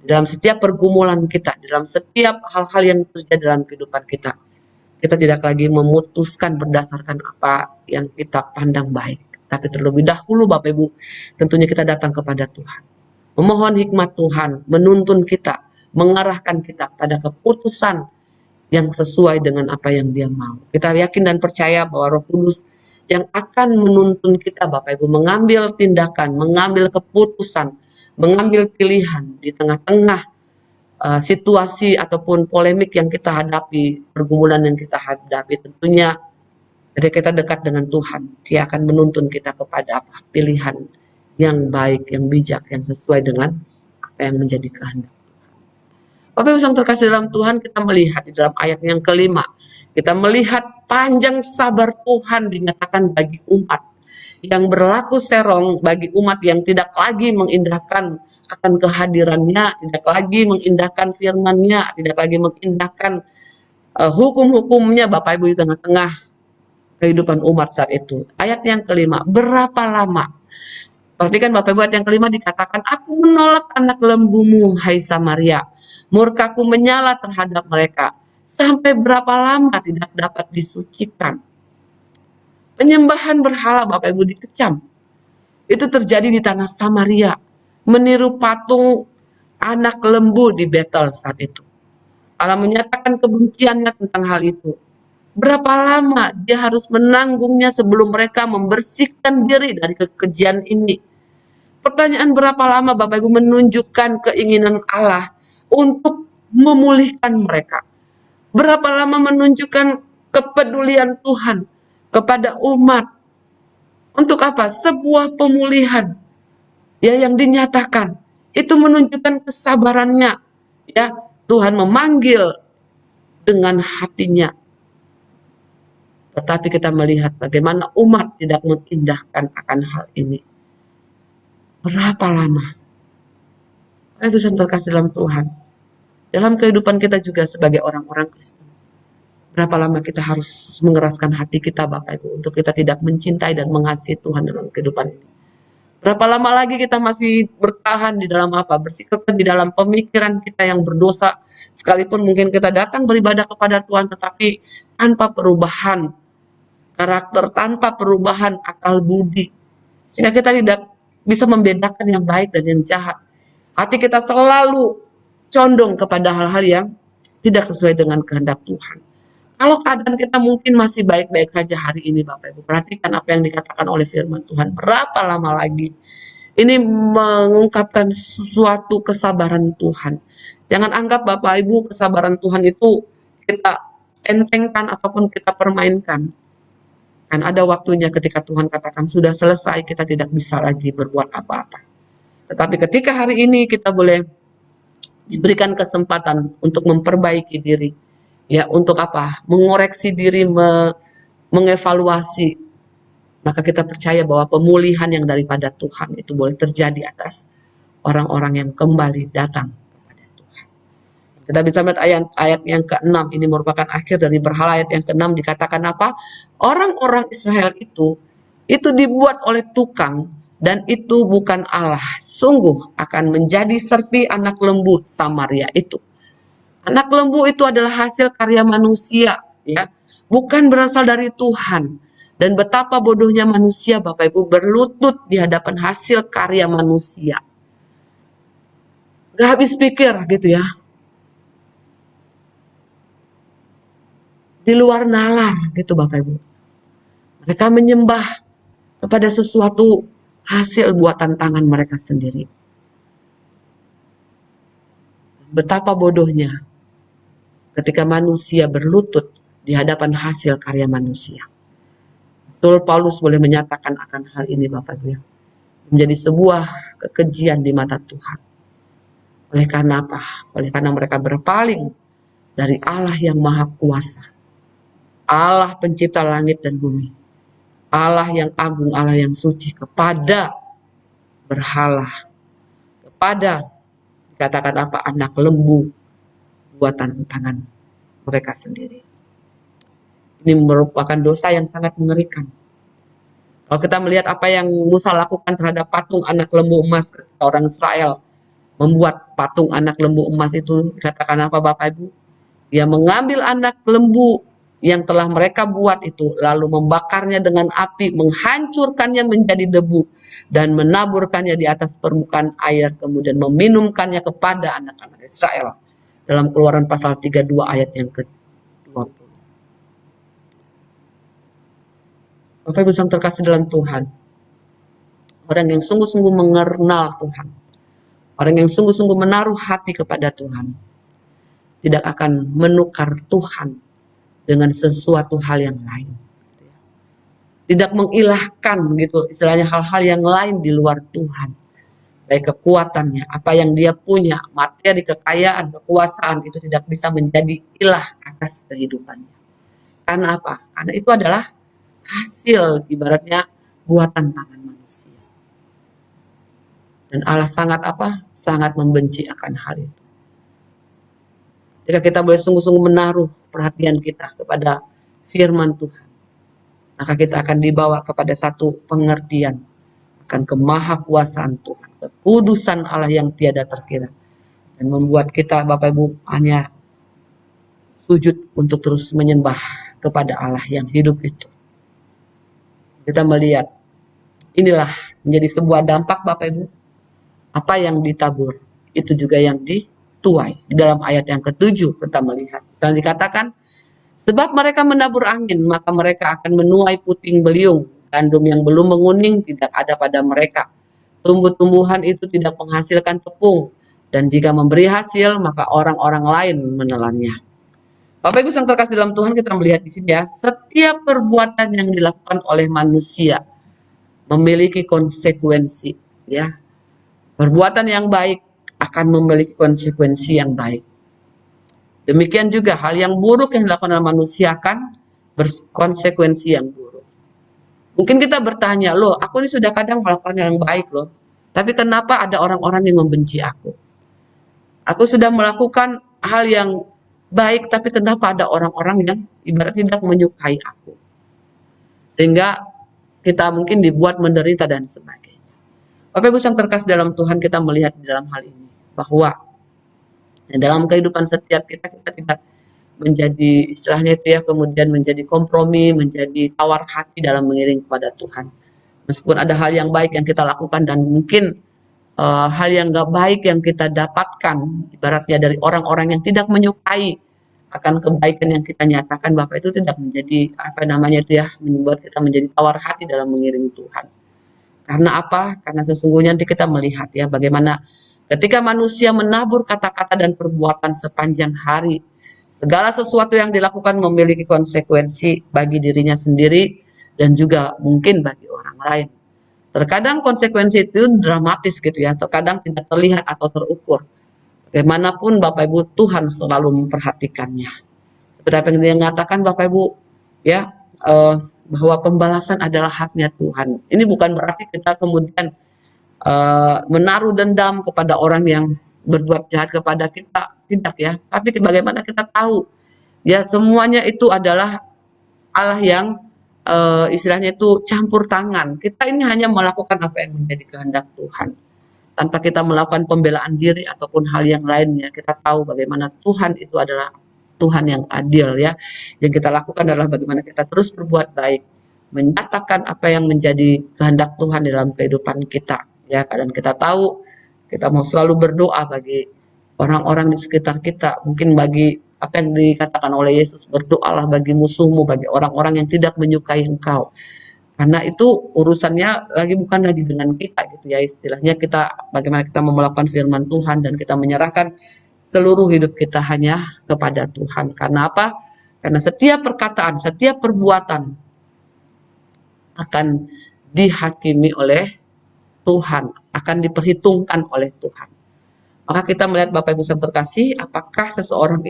dalam setiap pergumulan kita, dalam setiap hal-hal yang terjadi dalam kehidupan kita. Kita tidak lagi memutuskan berdasarkan apa yang kita pandang baik, tapi terlebih dahulu Bapak Ibu tentunya kita datang kepada Tuhan, memohon hikmat Tuhan, menuntun kita, mengarahkan kita pada keputusan yang sesuai dengan apa yang Dia mau. Kita yakin dan percaya bahwa Roh Kudus yang akan menuntun kita Bapak Ibu mengambil tindakan, mengambil keputusan, mengambil pilihan di tengah-tengah situasi ataupun polemik yang kita hadapi, pergumulan yang kita hadapi. Tentunya ketika kita dekat dengan Tuhan, Dia akan menuntun kita kepada apa? Pilihan yang baik, yang bijak, yang sesuai dengan apa yang menjadi kehendak. Bapak Ibu yang terkasih dalam Tuhan, kita melihat di dalam ayat yang kelima, kita melihat panjang sabar Tuhan dinyatakan bagi umat yang berlaku serong bagi umat yang tidak lagi mengindahkan akan kehadirannya, tidak lagi mengindahkan firman-Nya, tidak lagi mengindahkan hukum-hukumnya Bapak Ibu di tengah-tengah kehidupan umat saat itu. Ayat yang kelima, berapa lama? Perhatikan Bapak Ibu, ayat yang kelima dikatakan, aku menolak anak lembumu, hai Samaria. Murkaku menyala terhadap mereka. Sampai berapa lama tidak dapat disucikan? Penyembahan berhala Bapak Ibu dikecam. Itu terjadi di tanah Samaria. Meniru patung anak lembu di Betel saat itu. Allah menyatakan kebenciannya tentang hal itu. Berapa lama dia harus menanggungnya sebelum mereka membersihkan diri dari kekejian ini? Pertanyaan berapa lama Bapak Ibu menunjukkan keinginan Allah untuk memulihkan mereka. Berapa lama menunjukkan kepedulian Tuhan kepada umat. Untuk apa? Sebuah pemulihan ya yang dinyatakan. Itu menunjukkan kesabarannya. Ya, Tuhan memanggil dengan hatinya. Tetapi kita melihat bagaimana umat tidak mengindahkan akan hal ini. Berapa lama? Itu yang terkasih dalam Tuhan. Dalam kehidupan kita juga sebagai orang-orang Kristen. Berapa lama kita harus mengeraskan hati kita Bapak Ibu untuk kita tidak mencintai dan mengasihi Tuhan dalam kehidupan ini. Berapa lama lagi kita masih bertahan di dalam apa? Bersikukuh di dalam pemikiran kita yang berdosa. Sekalipun mungkin kita datang beribadah kepada Tuhan tetapi tanpa perubahan karakter, tanpa perubahan akal budi. Sehingga kita tidak bisa membedakan yang baik dan yang jahat. Hati kita selalu condong kepada hal-hal yang tidak sesuai dengan kehendak Tuhan. Kalau keadaan kita mungkin masih baik-baik saja hari ini Bapak Ibu, perhatikan apa yang dikatakan oleh firman Tuhan. Berapa lama lagi? Ini mengungkapkan suatu kesabaran Tuhan. Jangan anggap Bapak Ibu kesabaran Tuhan itu kita entengkan ataupun kita permainkan. Kan ada waktunya ketika Tuhan katakan sudah selesai, kita tidak bisa lagi berbuat apa-apa. Tetapi ketika hari ini kita boleh diberikan kesempatan untuk memperbaiki diri. Ya, untuk apa? Mengoreksi diri, mengevaluasi. Maka kita percaya bahwa pemulihan yang daripada Tuhan itu boleh terjadi atas orang-orang yang kembali datang kepada Tuhan. Kita bisa melihat ayat yang ke-6, ini merupakan akhir dari berhala. Ayat yang ke-6 dikatakan apa? Orang-orang Israel itu dibuat oleh tukang dan itu bukan Allah. Sungguh akan menjadi seperti anak lembu Samaria itu. Anak lembu itu adalah hasil karya manusia, ya, bukan berasal dari Tuhan. Dan betapa bodohnya manusia, Bapak Ibu, berlutut di hadapan hasil karya manusia. Gak habis pikir gitu ya. Di luar nalar gitu Bapak Ibu. Mereka menyembah kepada sesuatu hasil buatan tangan mereka sendiri. Betapa bodohnya ketika manusia berlutut di hadapan hasil karya manusia. Rasul Paulus boleh menyatakan akan hal ini Bapak Ibu ya. Menjadi sebuah kekejian di mata Tuhan. Oleh karena apa? Oleh karena mereka berpaling dari Allah yang maha kuasa. Allah pencipta langit dan bumi. Allah yang agung, Allah yang suci kepada berhala. Kepada dikatakan apa? Anak lembu buatan tangan mereka sendiri. Ini merupakan dosa yang sangat mengerikan. Kalau kita melihat apa yang Musa lakukan terhadap patung anak lembu emas ketika orang Israel membuat patung anak lembu emas itu, dikatakan apa Bapak Ibu? Dia mengambil anak lembu yang telah mereka buat itu, lalu membakarnya dengan api, menghancurkannya menjadi debu, dan menaburkannya di atas permukaan air, kemudian meminumkannya kepada anak-anak Israel. Dalam Keluaran pasal 32 ayat yang ke-20. Bapak Ibu yang terkasih dalam Tuhan, orang yang sungguh-sungguh mengenal Tuhan, orang yang sungguh-sungguh menaruh hati kepada Tuhan, tidak akan menukar Tuhan dengan sesuatu hal yang lain. Tidak mengilahkan gitu, istilahnya hal-hal yang lain di luar Tuhan. Baik kekuatannya, apa yang dia punya, materi, kekayaan, kekuasaan, itu tidak bisa menjadi ilah atas kehidupannya. Karena apa? Karena itu adalah hasil, ibaratnya buatan tangan manusia. Dan Allah sangat apa? Sangat membenci akan hal itu. Jika kita boleh sungguh-sungguh menaruh perhatian kita kepada firman Tuhan, maka kita akan dibawa kepada satu pengertian akan kemahakuasaan Tuhan, kekudusan Allah yang tiada terkira, dan membuat kita, Bapak Ibu, hanya sujud untuk terus menyembah kepada Allah yang hidup itu. Kita melihat inilah menjadi sebuah dampak, Bapak Ibu, apa yang ditabur itu juga yang dituai. Di dalam ayat yang ke-7 kita melihat, dan dikatakan, sebab mereka menabur angin, maka mereka akan menuai puting beliung. Gandum yang belum menguning tidak ada pada mereka. Tumbuh-tumbuhan itu tidak menghasilkan tepung. Dan jika memberi hasil, maka orang-orang lain menelannya. Bapak Ibu yang terkasih dalam Tuhan, kita melihat di sini ya, setiap perbuatan yang dilakukan oleh manusia memiliki konsekuensi. Ya, perbuatan yang baik akan memiliki konsekuensi yang baik. Demikian juga hal yang buruk yang dilakukan oleh manusia akan berkonsekuensi yang buruk. Mungkin kita bertanya, loh aku ini sudah kadang melakukan yang baik loh, tapi kenapa ada orang-orang yang membenci aku? Aku sudah melakukan hal yang baik, tapi kenapa ada orang-orang yang ibarat tidak menyukai aku? Sehingga kita mungkin dibuat menderita dan sebagainya. Bapak Ibu yang terkasih dalam Tuhan, kita melihat di dalam hal ini bahwa dalam kehidupan setiap kita tidak menjadi istilahnya itu ya, kemudian menjadi kompromi, menjadi tawar hati dalam mengiring kepada Tuhan. Meskipun ada hal yang baik yang kita lakukan dan mungkin hal yang gak baik yang kita dapatkan, ibaratnya dari orang-orang yang tidak menyukai akan kebaikan yang kita nyatakan, Bapak, itu tidak menjadi apa namanya itu ya, membuat kita menjadi tawar hati dalam mengiring Tuhan. Karena apa? Karena sesungguhnya nanti kita melihat ya bagaimana ketika manusia menabur kata-kata dan perbuatan sepanjang hari, segala sesuatu yang dilakukan memiliki konsekuensi bagi dirinya sendiri dan juga mungkin bagi orang lain. Terkadang konsekuensi itu dramatis gitu ya, terkadang tidak terlihat atau terukur. Bagaimanapun Bapak Ibu, Tuhan selalu memperhatikannya. Seperti apa yang dia mengatakan Bapak Ibu, ya, bahwa pembalasan adalah haknya Tuhan. Ini bukan berarti kita kemudian menaruh dendam kepada orang yang berbuat jahat kepada kita, tidak ya. Tapi bagaimana kita tahu ya semuanya itu adalah Allah yang istilahnya itu campur tangan. Kita ini hanya melakukan apa yang menjadi kehendak Tuhan. Tanpa kita melakukan pembelaan diri ataupun hal yang lainnya, kita tahu bagaimana Tuhan itu adalah Tuhan yang adil ya. Yang kita lakukan adalah bagaimana kita terus berbuat baik, menyatakan apa yang menjadi kehendak Tuhan dalam kehidupan kita. Ya, dan kita tahu kita mau selalu berdoa bagi orang-orang di sekitar kita. Mungkin bagi apa yang dikatakan oleh Yesus, berdoalah bagi musuhmu, bagi orang-orang yang tidak menyukai engkau. Karena itu urusannya bukan lagi dengan kita gitu ya, istilahnya kita bagaimana kita melakukan firman Tuhan dan kita menyerahkan seluruh hidup kita hanya kepada Tuhan. Karena apa? Karena setiap perkataan, setiap perbuatan akan dihakimi oleh Tuhan, akan diperhitungkan oleh Tuhan. Maka kita melihat Bapak Ibu yang terkasih, apakah seseorang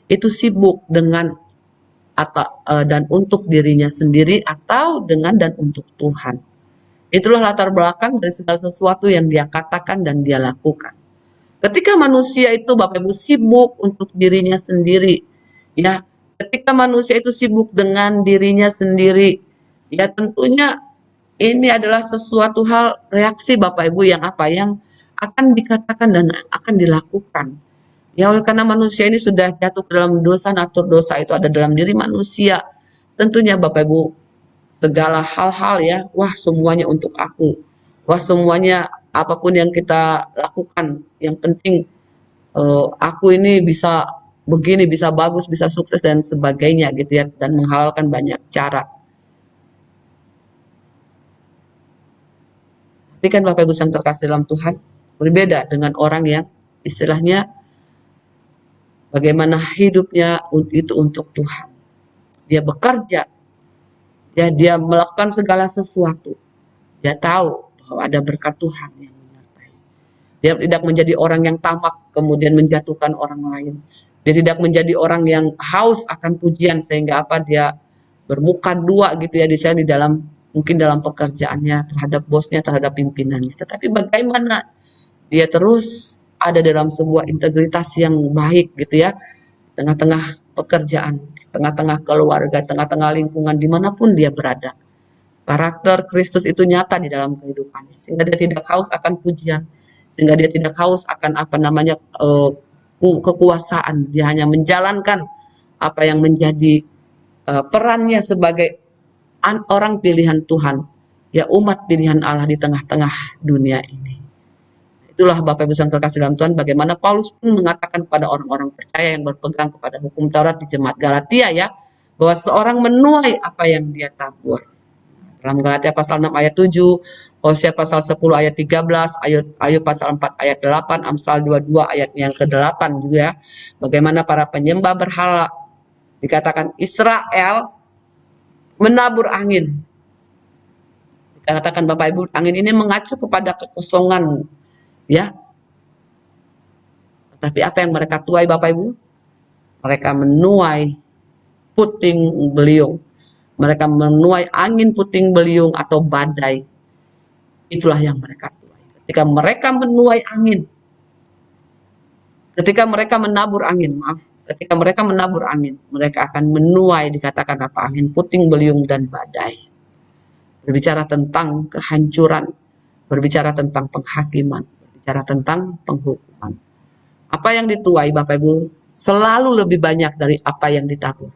itu sibuk dengan dan untuk dirinya sendiri atau dengan dan untuk Tuhan. Itulah latar belakang dari segala sesuatu yang dia katakan dan dia lakukan. Ketika manusia itu Bapak Ibu sibuk untuk dirinya sendiri, ya, ketika manusia itu sibuk dengan dirinya sendiri, ya tentunya ini adalah sesuatu hal reaksi Bapak Ibu yang apa? Yang akan dikatakan dan akan dilakukan. Ya oleh karena manusia ini sudah jatuh ke dalam dosa, natur dosa itu ada dalam diri manusia. Tentunya Bapak Ibu, segala hal-hal ya, wah semuanya untuk aku. Wah semuanya apapun yang kita lakukan, yang penting aku ini bisa begini, bisa bagus, bisa sukses dan sebagainya gitu ya. Dan menghalalkan banyak cara. Tapi kan Bapak Ibu yang terkasih dalam Tuhan, berbeda dengan orang yang istilahnya bagaimana hidupnya itu untuk Tuhan. Dia bekerja, ya, dia melakukan segala sesuatu. Dia tahu bahwa ada berkat Tuhan yang menyertai. Dia tidak menjadi orang yang tamak kemudian menjatuhkan orang lain. Dia tidak menjadi orang yang haus akan pujian sehingga apa dia bermuka dua gitu ya di dalam mungkin dalam pekerjaannya, terhadap bosnya, terhadap pimpinannya. Tetapi bagaimana dia terus ada dalam sebuah integritas yang baik gitu ya, tengah-tengah pekerjaan, tengah-tengah keluarga, tengah-tengah lingkungan, dimanapun dia berada. Karakter Kristus itu nyata di dalam kehidupannya, sehingga dia tidak haus akan pujian, sehingga dia tidak haus akan apa namanya kekuasaan. Dia hanya menjalankan apa yang menjadi perannya sebagai orang pilihan Tuhan, ya umat pilihan Allah di tengah-tengah dunia ini. Itulah Bapak Ibu yang terkasih dalam Tuhan, bagaimana Paulus pun mengatakan kepada orang-orang percaya yang berpegang kepada hukum Taurat di jemaat Galatia ya, bahwa seorang menuai apa yang dia tabur. Dalam Galatia pasal 6 ayat 7, Hosea pasal 10 ayat 13, Ayub pasal 4 ayat 8, Amsal 22 ayat yang ke-8 juga ya. Bagaimana para penyembah berhala, dikatakan Israel menabur angin. Dikatakan Bapak Ibu, angin ini mengacu kepada kekosongan ya. Tapi apa yang mereka tuai Bapak Ibu? Mereka menuai puting beliung. Mereka menuai angin puting beliung atau badai. Itulah yang mereka tuai. Ketika mereka menuai angin, ketika mereka menabur angin, ketika mereka menabur angin, mereka akan menuai, dikatakan apa? Angin puting beliung dan badai. Berbicara tentang kehancuran, berbicara tentang penghakiman, berbicara tentang penghukuman. Apa yang dituai Bapak Ibu selalu lebih banyak dari apa yang ditabur.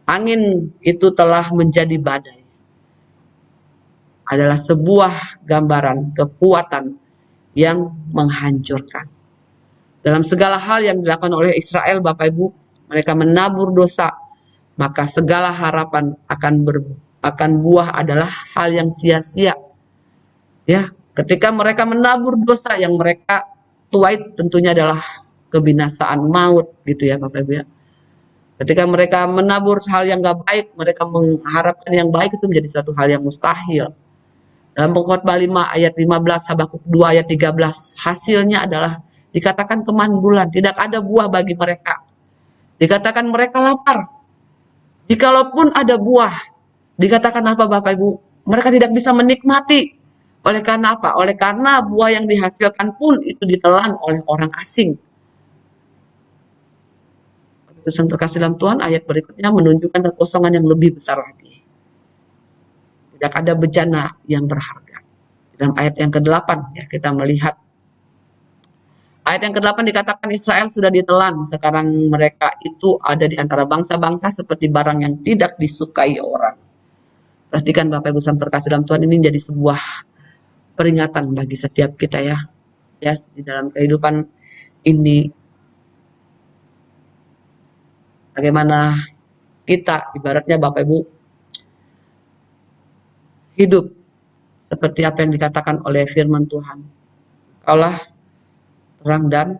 Angin itu telah menjadi badai. Adalah sebuah gambaran kekuatan yang menghancurkan. Dalam segala hal yang dilakukan oleh Israel Bapak Ibu, mereka menabur dosa, maka segala harapan akan buah adalah hal yang sia-sia. Ya, ketika mereka menabur dosa, yang mereka tuai tentunya adalah kebinasaan, maut gitu ya Bapak Ibu ya. Ketika mereka menabur hal yang gak baik, mereka mengharapkan yang baik, itu menjadi satu hal yang mustahil. Dalam Pengkhotbah 5 ayat 15, Habakuk 2 ayat 13, hasilnya adalah dikatakan kemandulan, tidak ada buah bagi mereka. Dikatakan mereka lapar. Jikalaupun ada buah, dikatakan apa Bapak Ibu? Mereka tidak bisa menikmati. Oleh karena apa? Oleh karena buah yang dihasilkan pun itu ditelan oleh orang asing. Yang terkasih dalam Tuhan, ayat berikutnya menunjukkan kekosongan yang lebih besar lagi. Tidak ada bejana yang berharga. Dalam ayat yang ke-8 ya, kita melihat ayat yang ke-8 dikatakan Israel sudah ditelan. Sekarang mereka itu ada di antara bangsa-bangsa seperti barang yang tidak disukai orang. Perhatikan Bapak Ibu yang terkasih dalam Tuhan, ini menjadi sebuah peringatan bagi setiap kita ya. Ya, di dalam kehidupan ini bagaimana kita ibaratnya Bapak Ibu hidup seperti apa yang dikatakan oleh firman Tuhan. Kaulah terang, dan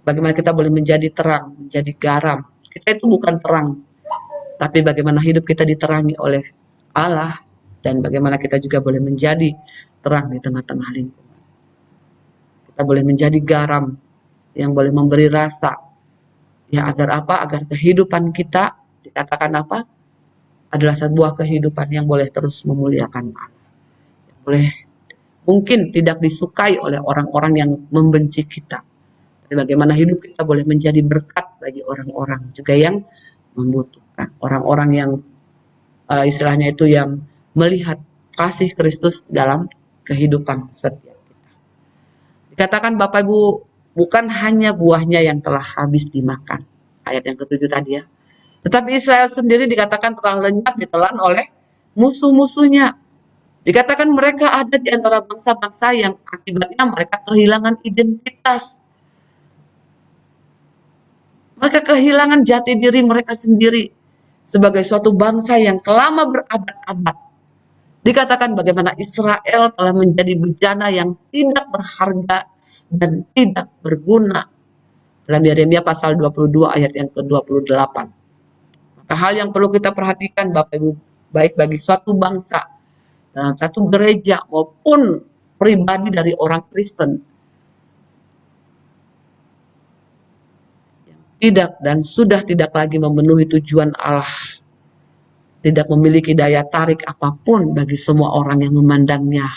bagaimana kita boleh menjadi terang, menjadi garam. Kita itu bukan terang, tapi bagaimana hidup kita diterangi oleh Allah, dan bagaimana kita juga boleh menjadi terang di tengah-tengah lingkungan. Kita boleh menjadi garam yang boleh memberi rasa. Ya, agar apa? Agar kehidupan kita dikatakan apa? Adalah sebuah kehidupan yang boleh terus memuliakan Allah. Boleh mungkin tidak disukai oleh orang-orang yang membenci kita. Tapi bagaimana hidup kita boleh menjadi berkat bagi orang-orang juga yang membutuhkan. Orang-orang yang istilahnya itu yang melihat kasih Kristus dalam kehidupan setiap kita. Dikatakan Bapak Ibu, bukan hanya buahnya yang telah habis dimakan. Ayat yang ke-7 tadi ya. Tetapi Israel sendiri dikatakan telah lenyap ditelan oleh musuh-musuhnya. Dikatakan mereka ada di antara bangsa-bangsa yang akibatnya mereka kehilangan identitas. Mereka kehilangan jati diri mereka sendiri sebagai suatu bangsa yang selama berabad-abad. Dikatakan bagaimana Israel telah menjadi bejana yang tidak berharga dan tidak berguna. Dalam Yeremia pasal 22 ayat yang ke-28. Maka hal yang perlu kita perhatikan Bapak Ibu, baik bagi suatu bangsa, dalam satu gereja maupun pribadi dari orang Kristen, yang tidak dan sudah tidak lagi memenuhi tujuan Allah tidak memiliki daya tarik apapun bagi semua orang yang memandangnya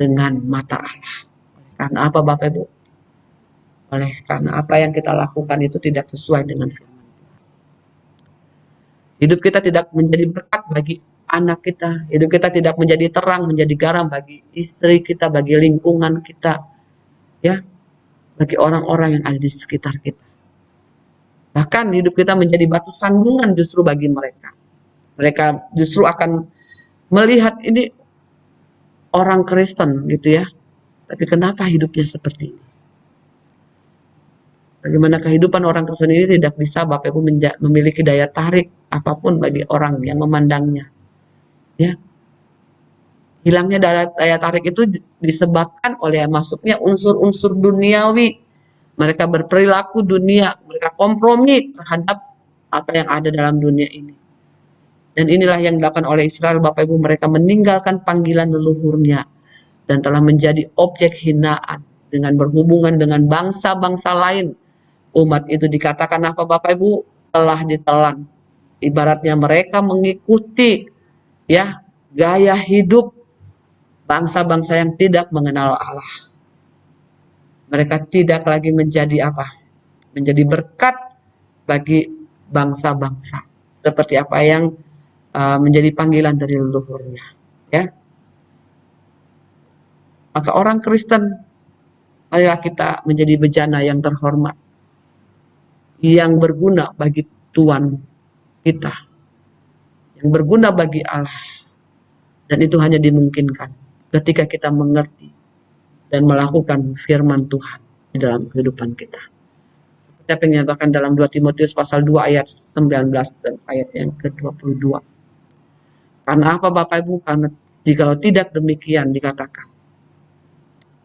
dengan mata Allah. Karena apa Bapak Ibu? Karena apa yang kita lakukan itu tidak sesuai dengan firman. Hidup kita tidak menjadi berkat bagi anak kita. Hidup kita tidak menjadi terang, menjadi garam bagi istri kita, bagi lingkungan kita. Ya, bagi orang-orang yang ada di sekitar kita. Bahkan hidup kita menjadi batu sandungan justru bagi mereka. Mereka justru akan melihat ini orang Kristen gitu ya. Tapi kenapa hidupnya seperti ini? Bagaimana kehidupan orang Kristen ini tidak bisa Bapak Ibu memiliki daya tarik apapun bagi orang yang memandangnya. Ya. Hilangnya daya tarik itu disebabkan oleh masuknya unsur-unsur duniawi. Mereka berperilaku dunia, mereka kompromi terhadap apa yang ada dalam dunia ini. Dan inilah yang dilakukan oleh Israel, Bapak Ibu, mereka meninggalkan panggilan leluhurnya dan telah menjadi objek hinaan dengan berhubungan dengan bangsa-bangsa lain. Umat itu dikatakan apa Bapak Ibu? Telah ditelan. Ibaratnya mereka mengikuti ya gaya hidup bangsa-bangsa yang tidak mengenal Allah. Mereka tidak lagi menjadi apa? Menjadi berkat bagi bangsa-bangsa. Seperti apa yang menjadi panggilan dari leluhurnya. Ya. Maka orang Kristen, marilah kita menjadi bejana yang terhormat, yang berguna bagi Tuhan kita, yang berguna bagi Allah. Dan itu hanya dimungkinkan ketika kita mengerti dan melakukan firman Tuhan di dalam kehidupan kita. Seperti apa yang dinyatakan dalam 2 Timotius pasal 2 ayat 19 dan ayat yang ke-22. Karena apa Bapak Ibu? Karena jikalau tidak demikian dikatakan.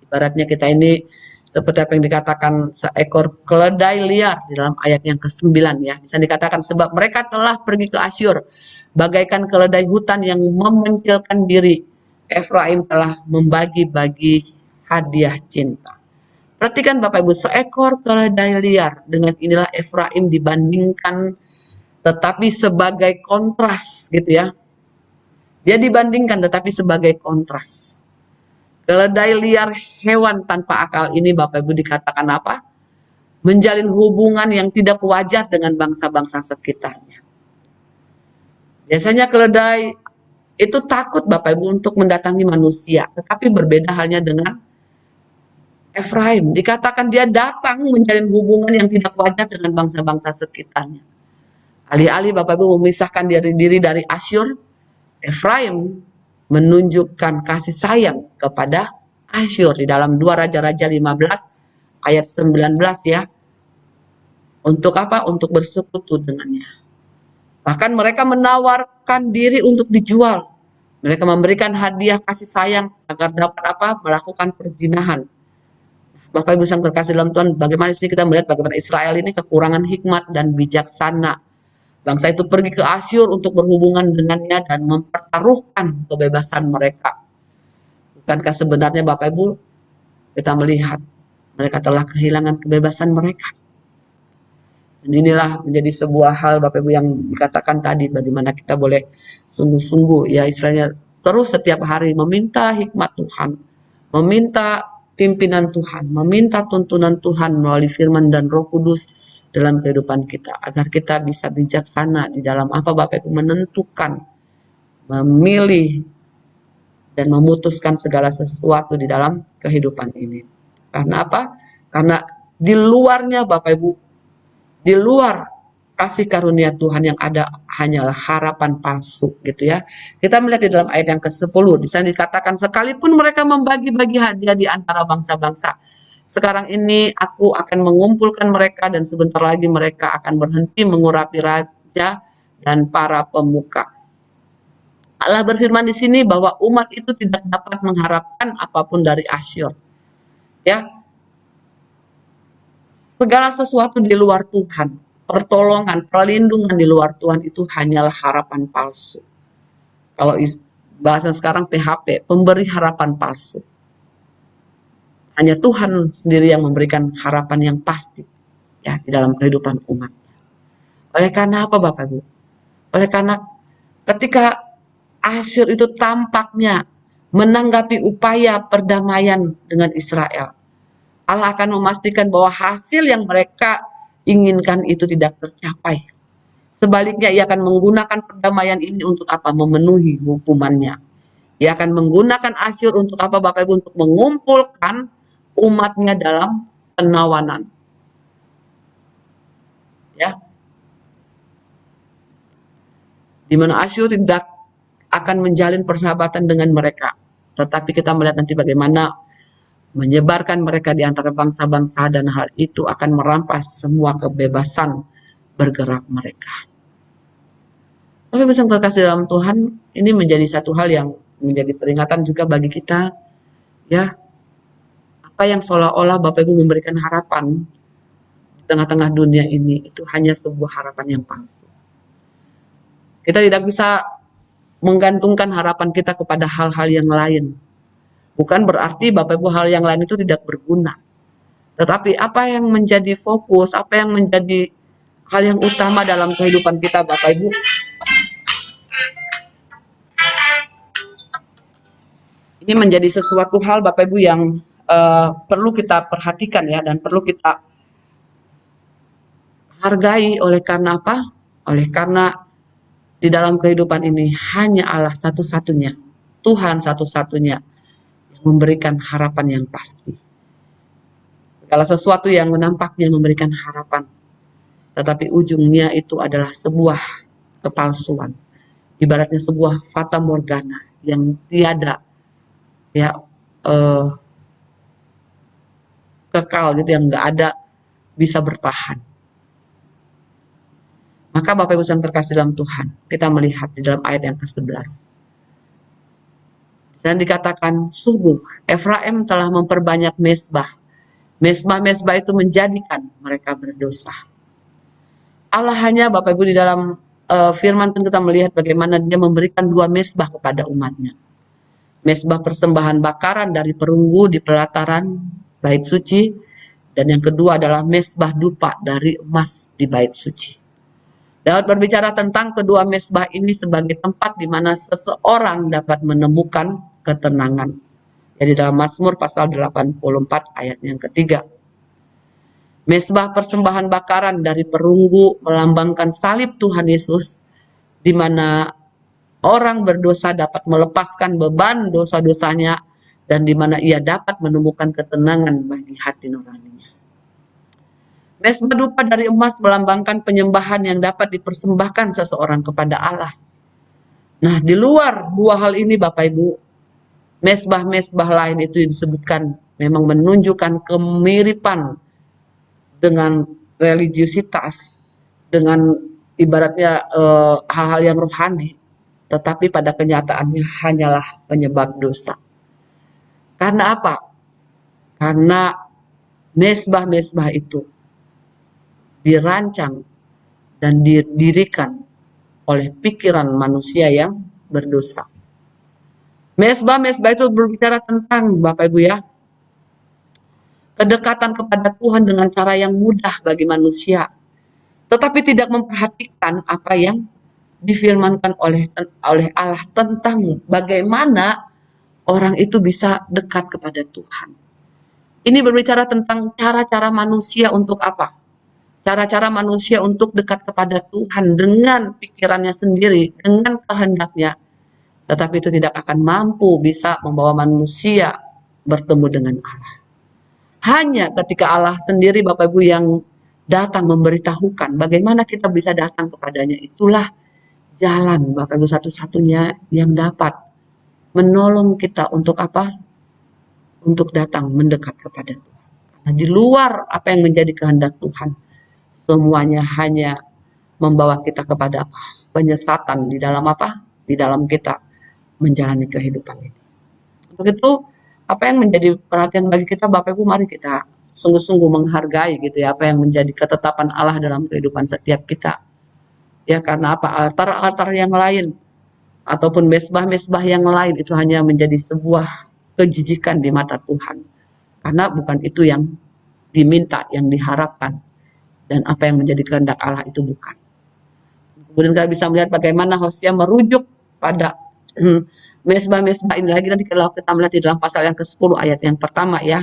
Ibaratnya kita ini seperti apa yang dikatakan seekor keledai liar di dalam ayat yang ke-9 ya. Bisa dikatakan sebab mereka telah pergi ke Asyur bagaikan keledai hutan yang memencilkan diri. Efraim telah membagi-bagi hadiah cinta. Perhatikan Bapak Ibu, seekor keledai liar, dengan inilah Efraim dibandingkan tetapi sebagai kontras gitu ya. Dia dibandingkan tetapi sebagai kontras. Keledai liar, hewan tanpa akal ini Bapak Ibu dikatakan apa? Menjalin hubungan yang tidak wajar dengan bangsa-bangsa sekitarnya. Biasanya keledai itu takut Bapak Ibu untuk mendatangi manusia. Tetapi berbeda halnya dengan Efraim. Dikatakan dia datang menjalin hubungan yang tidak wajar dengan bangsa-bangsa sekitarnya. Alih-alih Bapak Ibu memisahkan diri dari Asyur, Efraim menunjukkan kasih sayang kepada Asyur di dalam 2 Raja-Raja 15 ayat 19 ya. Untuk apa? Untuk bersekutu dengannya. Bahkan mereka menawarkan diri untuk dijual. Mereka memberikan hadiah kasih sayang agar dapat apa? Melakukan perzinahan. Bapak Ibu yang terkasih dalam Tuhan, bagaimana sih kita melihat bagaimana Israel ini kekurangan hikmat dan bijaksana. Bangsa itu pergi ke Asyur untuk berhubungan dengannya dan mempertaruhkan kebebasan mereka. Bukankah sebenarnya Bapak Ibu kita melihat mereka telah kehilangan kebebasan mereka. Dan inilah menjadi sebuah hal Bapak Ibu yang dikatakan tadi, bagaimana kita boleh sungguh-sungguh ya istilahnya terus setiap hari meminta hikmat Tuhan, meminta pimpinan Tuhan, meminta tuntunan Tuhan melalui firman dan Roh Kudus dalam kehidupan kita, agar kita bisa bijaksana di dalam apa Bapak Ibu menentukan, memilih, dan memutuskan segala sesuatu di dalam kehidupan ini. Karena apa? Karena di luarnya Bapak Ibu, di luar kasih karunia Tuhan yang ada hanyalah harapan palsu gitu ya. Kita melihat di dalam ayat yang ke-10, di sana dikatakan sekalipun mereka membagi-bagi hadiah di antara bangsa-bangsa, sekarang ini aku akan mengumpulkan mereka dan sebentar lagi mereka akan berhenti mengurapi raja dan para pemuka. Allah berfirman di sini bahwa umat itu tidak dapat mengharapkan apapun dari Asyur. Ya. Segala sesuatu di luar Tuhan, pertolongan, perlindungan di luar Tuhan itu hanyalah harapan palsu. Kalau bahasa sekarang PHP, pemberi harapan palsu. Hanya Tuhan sendiri yang memberikan harapan yang pasti ya di dalam kehidupan umat. Oleh karena apa Bapak Ibu? Oleh karena Ketika Asyur itu tampaknya menanggapi upaya perdamaian dengan Israel, Allah akan memastikan bahwa hasil yang mereka inginkan itu tidak tercapai. Sebaliknya ia akan menggunakan perdamaian ini untuk apa? Memenuhi hukumannya. Ia akan menggunakan Asyur untuk apa, Bapak Ibu? Untuk mengumpulkan umatnya dalam penawanan. Ya, di mana Asyur tidak akan menjalin persahabatan dengan mereka. Tetapi kita melihat nanti bagaimana menyebarkan mereka di antara bangsa-bangsa, dan hal itu akan merampas semua kebebasan bergerak mereka. Tapi bisa terkasih dalam Tuhan, ini menjadi satu hal yang menjadi peringatan juga bagi kita, ya. Apa yang seolah-olah Bapak Ibu memberikan harapan di tengah-tengah dunia ini, itu hanya sebuah harapan yang palsu. Kita tidak bisa menggantungkan harapan kita kepada hal-hal yang lain. Bukan berarti Bapak Ibu hal yang lain itu tidak berguna. Tetapi apa yang menjadi fokus, apa yang menjadi hal yang utama dalam kehidupan kita, Bapak Ibu, ini menjadi sesuatu hal, Bapak Ibu, yang perlu kita perhatikan, ya, dan perlu kita hargai. Oleh karena apa? Oleh karena di dalam kehidupan ini hanya Allah satu-satunya, Tuhan satu-satunya yang memberikan harapan yang pasti. Segala sesuatu yang menampaknya memberikan harapan, tetapi ujungnya itu adalah sebuah kepalsuan. Ibaratnya sebuah fata morgana yang tiada, ya, kekal gitu, yang nggak ada bisa bertahan. Maka Bapak Ibu yang terkasih dalam Tuhan, kita melihat di dalam ayat yang ke-11. Dan dikatakan, sungguh Efraim telah memperbanyak mezbah. Mezbah-mezbah itu menjadikan mereka berdosa. Allah hanya, Bapak Ibu, di dalam firman kan kita melihat bagaimana dia memberikan 2 mezbah kepada umatnya. Mezbah persembahan bakaran dari perunggu di pelataran bait suci, dan yang kedua adalah mezbah dupa dari emas di bait suci. Daud berbicara tentang kedua mezbah ini sebagai tempat di mana seseorang dapat menemukan ketenangan. Jadi dalam Mazmur pasal 84 ayat yang ketiga. Mezbah persembahan bakaran dari perunggu melambangkan salib Tuhan Yesus, di mana orang berdosa dapat melepaskan beban dosa-dosanya, dan di mana ia dapat menemukan ketenangan bagi hati nuraninya. Mezbah dupa dari emas melambangkan penyembahan yang dapat dipersembahkan seseorang kepada Allah. Nah, di luar 2 hal ini, Bapak Ibu, mezbah-mezbah lain itu disebutkan memang menunjukkan kemiripan dengan religiusitas, dengan ibaratnya hal-hal yang rohani, tetapi pada kenyataannya hanyalah penyebab dosa. Karena apa? Karena mezbah-mezbah itu dirancang dan didirikan oleh pikiran manusia yang berdosa. Mezbah-mezbah itu berbicara tentang, Bapak Ibu, ya, kedekatan kepada Tuhan dengan cara yang mudah bagi manusia, tetapi tidak memperhatikan apa yang difirmankan oleh Allah tentang bagaimana orang itu bisa dekat kepada Tuhan. Ini berbicara tentang cara-cara manusia untuk apa? Cara-cara manusia untuk dekat kepada Tuhan dengan pikirannya sendiri, dengan kehendaknya. Tetapi itu tidak akan mampu bisa membawa manusia bertemu dengan Allah. Hanya ketika Allah sendiri, Bapak Ibu, yang datang memberitahukan bagaimana kita bisa datang kepadanya, itulah jalan, Bapak Ibu, satu-satunya yang dapat menolong kita untuk apa? Untuk datang mendekat kepada Tuhan. Nah, di luar apa yang menjadi kehendak Tuhan, semuanya hanya membawa kita kepada apa? Penyesatan di dalam apa? Di dalam kita menjalani kehidupan ini. Untuk itu, apa yang menjadi perhatian bagi kita, Bapak Ibu, mari kita sungguh-sungguh menghargai gitu, ya, apa yang menjadi ketetapan Allah dalam kehidupan setiap kita. Ya, karena apa? Altar-altar yang lain ataupun mezbah-mezbah yang lain itu hanya menjadi sebuah kejijikan di mata Tuhan. Karena bukan itu yang diminta, yang diharapkan. Dan apa yang menjadi kehendak Allah itu bukan. Kemudian kita bisa melihat bagaimana Hosea merujuk pada mesbah-mesbah ini lagi, nanti kalau kita melihat di dalam pasal yang ke-10 ayat yang pertama ya,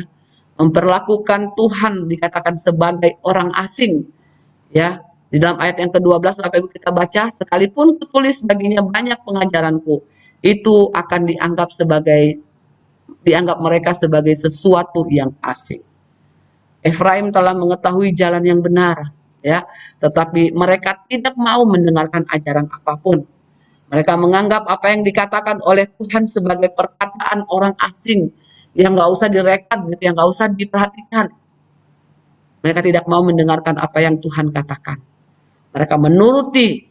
memperlakukan Tuhan dikatakan sebagai orang asing ya. Di dalam ayat yang ke-12 Bapak Ibu kita baca, sekalipun kutulis baginya banyak pengajaranku, itu akan dianggap mereka sebagai sesuatu yang asing. Efraim telah mengetahui jalan yang benar, ya, tetapi mereka tidak mau mendengarkan ajaran apapun. Mereka menganggap apa yang dikatakan oleh Tuhan sebagai perkataan orang asing yang nggak usah direkam, gitu, yang nggak usah diperhatikan. Mereka tidak mau mendengarkan apa yang Tuhan katakan. Mereka menuruti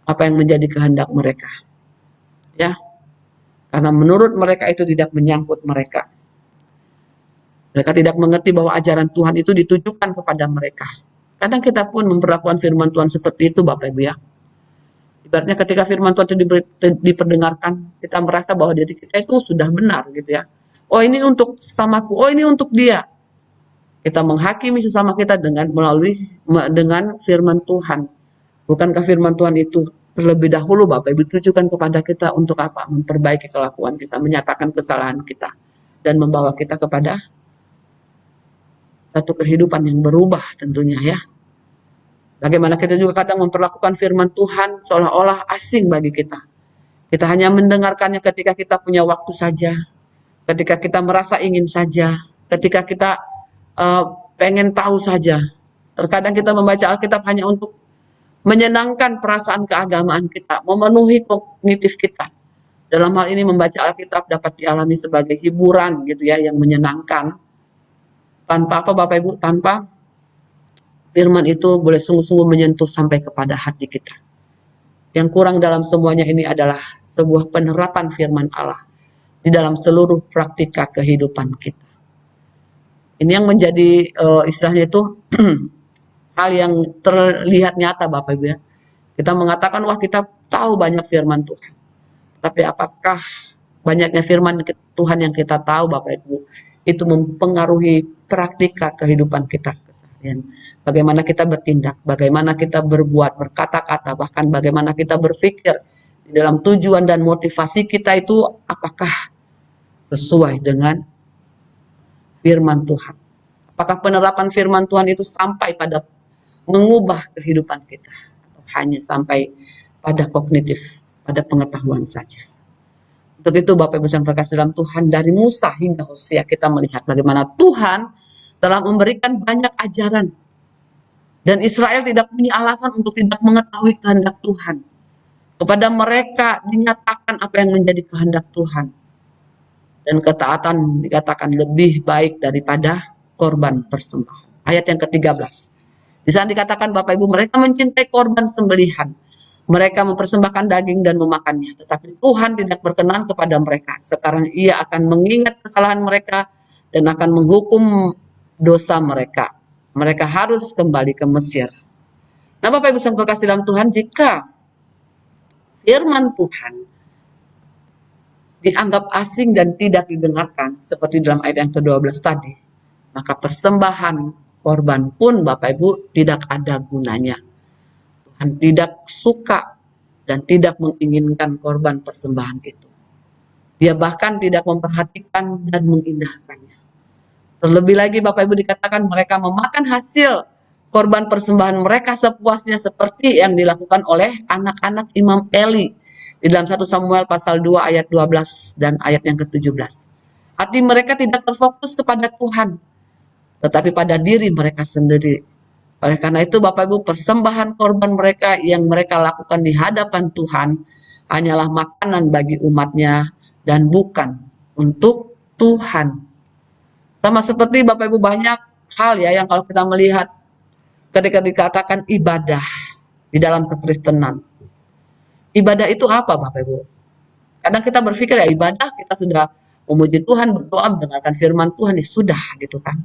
apa yang menjadi kehendak mereka, ya, karena menurut mereka itu tidak menyangkut mereka. Mereka tidak mengerti bahwa ajaran Tuhan itu ditujukan kepada mereka. Kadang kita pun memperlakukan firman Tuhan seperti itu, Bapak Ibu ya. Ibaratnya ketika firman Tuhan itu diperdengarkan, kita merasa bahwa diri kita itu sudah benar gitu ya. Oh ini untuk sesamaku, oh ini untuk dia. Kita menghakimi sesama kita dengan firman Tuhan. Bukankah firman Tuhan itu terlebih dahulu Bapak Ibu ditujukan kepada kita untuk apa? Memperbaiki kelakuan kita, menyatakan kesalahan kita, dan membawa kita kepada satu kehidupan yang berubah tentunya ya. Bagaimana kita juga kadang memperlakukan firman Tuhan seolah-olah asing bagi kita. Kita hanya mendengarkannya ketika kita punya waktu saja, ketika kita merasa ingin saja, ketika kita pengen tahu saja. Terkadang kita membaca Alkitab hanya untuk menyenangkan perasaan keagamaan kita, memenuhi kognitif kita. Dalam hal ini membaca Alkitab dapat dialami sebagai hiburan gitu ya, yang menyenangkan. Tanpa apa Bapak Ibu? Tanpa firman itu boleh sungguh-sungguh menyentuh sampai kepada hati kita. Yang kurang dalam semuanya ini adalah sebuah penerapan firman Allah di dalam seluruh praktika kehidupan kita. Ini yang menjadi istilahnya itu hal yang terlihat nyata Bapak Ibu ya. Kita mengatakan wah kita tahu banyak firman Tuhan. Tapi apakah banyaknya firman Tuhan yang kita tahu Bapak Ibu itu mempengaruhi praktika kehidupan kita keseharian? Bagaimana kita bertindak, bagaimana kita berbuat, berkata-kata, bahkan bagaimana kita berpikir di dalam tujuan dan motivasi kita itu apakah sesuai dengan firman Tuhan? Apakah penerapan firman Tuhan itu sampai pada mengubah kehidupan kita? Atau hanya sampai pada kognitif, pada pengetahuan saja? Untuk itu Bapak Ibu yang terkasih dalam Tuhan, dari Musa hingga Hosea kita melihat bagaimana Tuhan telah memberikan banyak ajaran. Dan Israel tidak punya alasan untuk tidak mengetahui kehendak Tuhan. Kepada mereka dinyatakan apa yang menjadi kehendak Tuhan. Dan ketaatan dikatakan lebih baik daripada korban persembahan. Ayat yang ke-13. Di sana dikatakan Bapak Ibu mereka mencintai korban sembelihan. Mereka mempersembahkan daging dan memakannya. Tetapi Tuhan tidak berkenan kepada mereka. Sekarang ia akan mengingat kesalahan mereka dan akan menghukum dosa mereka. Mereka harus kembali ke Mesir. Nah Bapak Ibu yang terkasih dalam Tuhan, jika firman Tuhan dianggap asing dan tidak didengarkan, seperti dalam ayat yang ke-12 tadi, maka persembahan korban pun Bapak Ibu tidak ada gunanya. Tuhan tidak suka dan tidak menginginkan korban persembahan itu. Dia bahkan tidak memperhatikan dan mengindahkannya. Terlebih lagi Bapak Ibu dikatakan mereka memakan hasil korban persembahan mereka sepuasnya seperti yang dilakukan oleh anak-anak Imam Eli di dalam 1 Samuel pasal 2 ayat 12 dan ayat yang ke-17. Hati mereka tidak terfokus kepada Tuhan, tetapi pada diri mereka sendiri. Oleh karena itu Bapak Ibu persembahan korban mereka yang mereka lakukan di hadapan Tuhan hanyalah makanan bagi umatnya dan bukan untuk Tuhan. Sama seperti Bapak Ibu banyak hal ya yang kalau kita melihat ketika dikatakan ibadah di dalam kekristenan. Ibadah itu apa Bapak Ibu? Kadang kita berpikir ya ibadah kita sudah memuji Tuhan, berdoa, mendengarkan firman Tuhan ya sudah gitu kan.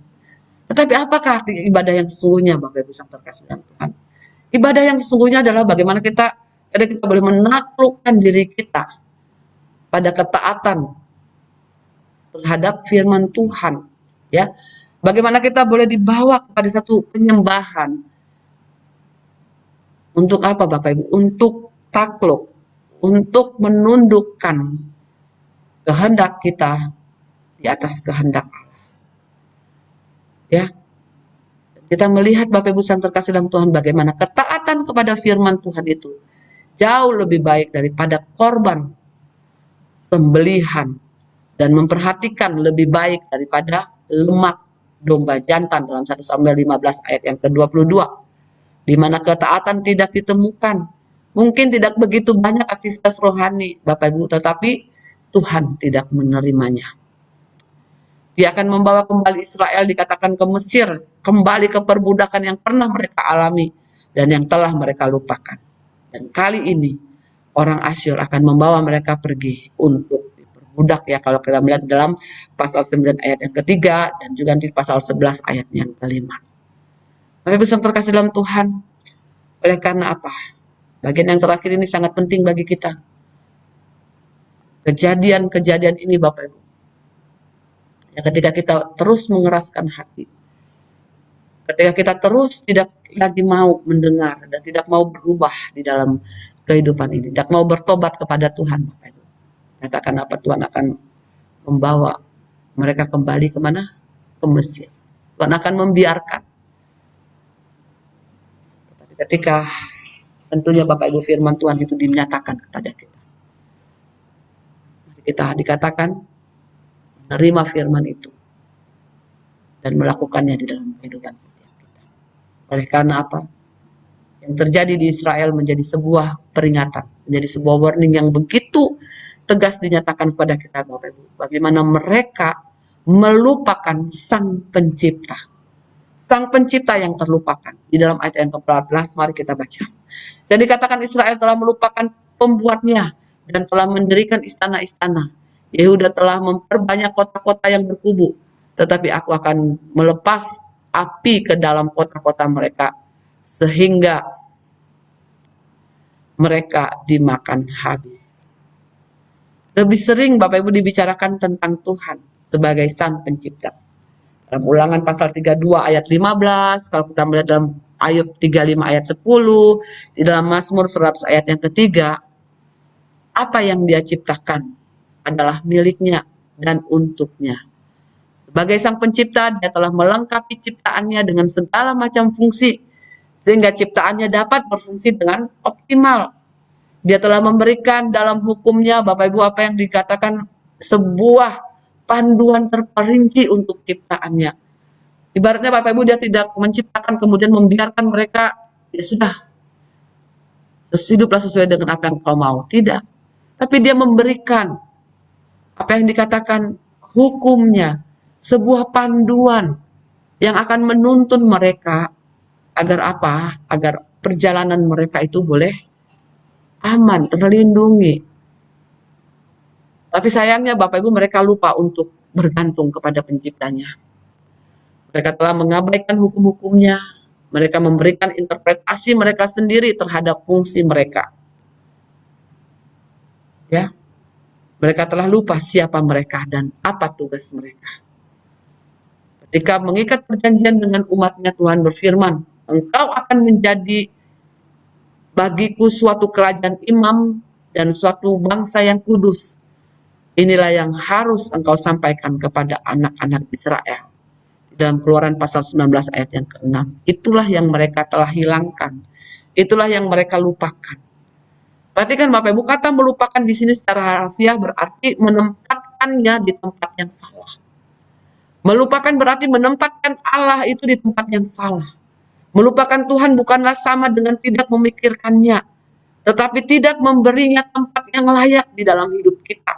Tetapi apakah ibadah yang sesungguhnya Bapak Ibu yang terkasih dalam Tuhan? Ibadah yang sesungguhnya adalah bagaimana kita boleh menaklukkan diri kita pada ketaatan terhadap firman Tuhan. Ya, bagaimana kita boleh dibawa kepada satu penyembahan Untuk apa Bapak Ibu? Untuk takluk, untuk menundukkan kehendak kita di atas kehendak Allah. Ya, kita melihat Bapak Ibu yang terkasih dalam Tuhan bagaimana ketaatan kepada firman Tuhan itu jauh lebih baik daripada korban sembelihan, dan memperhatikan lebih baik daripada lemak domba jantan dalam 1 Samuel 15 ayat yang ke-22, di mana ketaatan tidak ditemukan. Mungkin tidak begitu banyak aktivitas rohani Bapak Ibu, tetapi Tuhan tidak menerimanya. Dia akan membawa kembali Israel, dikatakan, ke Mesir, kembali ke perbudakan yang pernah mereka alami dan yang telah mereka lupakan. Dan kali ini orang Asyur akan membawa mereka pergi untuk diperbudak, ya, kalau kita melihat dalam pasal 9 ayat yang ketiga dan juga di pasal 11 ayat yang kelima. Bapak Ibu yang terkasih dalam Tuhan, oleh karena apa? Bagian yang terakhir ini sangat penting bagi kita. Kejadian-kejadian ini Bapak Ibu, ya, ketika kita terus mengeraskan hati, ketika kita terus tidak lagi mau mendengar dan tidak mau berubah di dalam kehidupan ini, tidak mau bertobat kepada Tuhan, Bapak Ibu, katakan apa, Tuhan akan membawa mereka kembali kemana? Ke Mesir. Tuhan akan membiarkan. Tapi ketika tentunya Bapak Ibu firman Tuhan itu dinyatakan kepada kita, kita dikatakan menerima firman itu dan melakukannya di dalam kehidupan setiap kita. Oleh karena apa? Yang terjadi di Israel menjadi sebuah peringatan, menjadi sebuah warning yang begitu tegas dinyatakan kepada kita Bapak Ibu. Bagaimana mereka melupakan Sang Pencipta. Sang Pencipta yang terlupakan. Di dalam ayat yang ke-14, mari kita baca. Dan dikatakan Israel telah melupakan pembuatnya dan telah mendirikan istana-istana. Yehuda telah memperbanyak kota-kota yang berkubu, tetapi aku akan melepas api ke dalam kota-kota mereka, sehingga mereka dimakan habis. Lebih sering Bapak Ibu dibicarakan tentang Tuhan sebagai Sang Pencipta. Dalam Ulangan pasal 32 ayat 15, kalau kita melihat dalam Ayub 35 ayat 10, di dalam Mazmur 100 ayat yang ketiga, apa yang Dia ciptakan adalah miliknya dan untuknya. Sebagai Sang Pencipta, Dia telah melengkapi ciptaannya dengan segala macam fungsi, sehingga ciptaannya dapat berfungsi dengan optimal. Dia telah memberikan dalam hukumnya, Bapak Ibu, apa yang dikatakan sebuah panduan terperinci untuk ciptaannya. Ibaratnya Bapak Ibu, Dia tidak menciptakan kemudian membiarkan mereka, ya sudah, hiduplah sesuai dengan apa yang kau mau. Tidak. Tapi Dia memberikan apa yang dikatakan hukumnya, sebuah panduan yang akan menuntun mereka agar apa? Agar perjalanan mereka itu boleh aman, terlindungi. Tapi sayangnya Bapak Ibu, mereka lupa untuk bergantung kepada Penciptanya. Mereka telah mengabaikan hukum-hukumnya. Mereka memberikan interpretasi mereka sendiri terhadap fungsi mereka. Ya, mereka telah lupa siapa mereka dan apa tugas mereka. Ketika mengikat perjanjian dengan umatnya, Tuhan berfirman, engkau akan menjadi bagiku suatu kerajaan imam dan suatu bangsa yang kudus. Inilah yang harus engkau sampaikan kepada anak-anak Israel. Dalam Keluaran pasal 19 ayat yang ke-6. Itulah yang mereka telah hilangkan. Itulah yang mereka lupakan. Perhatikan Bapak Ibu, kata melupakan di sini secara harfiah berarti menempatkannya di tempat yang salah. Melupakan berarti menempatkan Allah itu di tempat yang salah. Melupakan Tuhan bukanlah sama dengan tidak memikirkannya, tetapi tidak memberinya tempat yang layak di dalam hidup kita.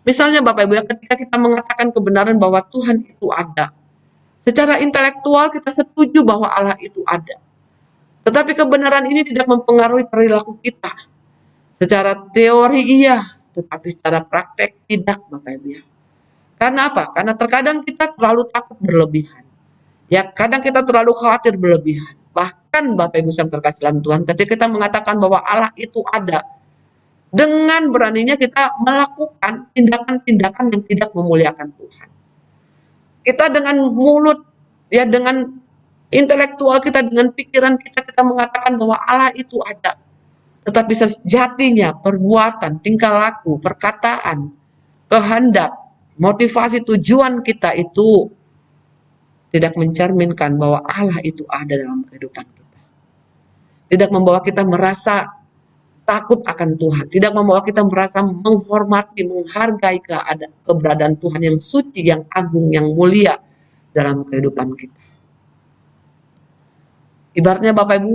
Misalnya Bapak Ibu, ketika kita mengatakan kebenaran bahwa Tuhan itu ada, secara intelektual kita setuju bahwa Allah itu ada. Tetapi kebenaran ini tidak mempengaruhi perilaku kita. Secara teori iya, tetapi secara praktek tidak Bapak Ibu. Karena apa? Karena terkadang kita terlalu takut berlebihan. Ya, kadang kita terlalu khawatir berlebihan. Bahkan Bapak Ibu yang terkasih dalam Tuhan, ketika kita mengatakan bahwa Allah itu ada, dengan beraninya kita melakukan tindakan-tindakan yang tidak memuliakan Tuhan. Kita dengan mulut, ya dengan Intelektual kita dengan pikiran kita, kita mengatakan bahwa Allah itu ada. Tetapi sejatinya perbuatan, tingkah laku, perkataan, kehendak, motivasi, tujuan kita itu tidak mencerminkan bahwa Allah itu ada dalam kehidupan kita. Tidak membawa kita merasa takut akan Tuhan. Tidak membawa kita merasa menghormati, menghargai keberadaan Tuhan yang suci, yang agung, yang mulia dalam kehidupan kita. Ibaratnya Bapak Ibu,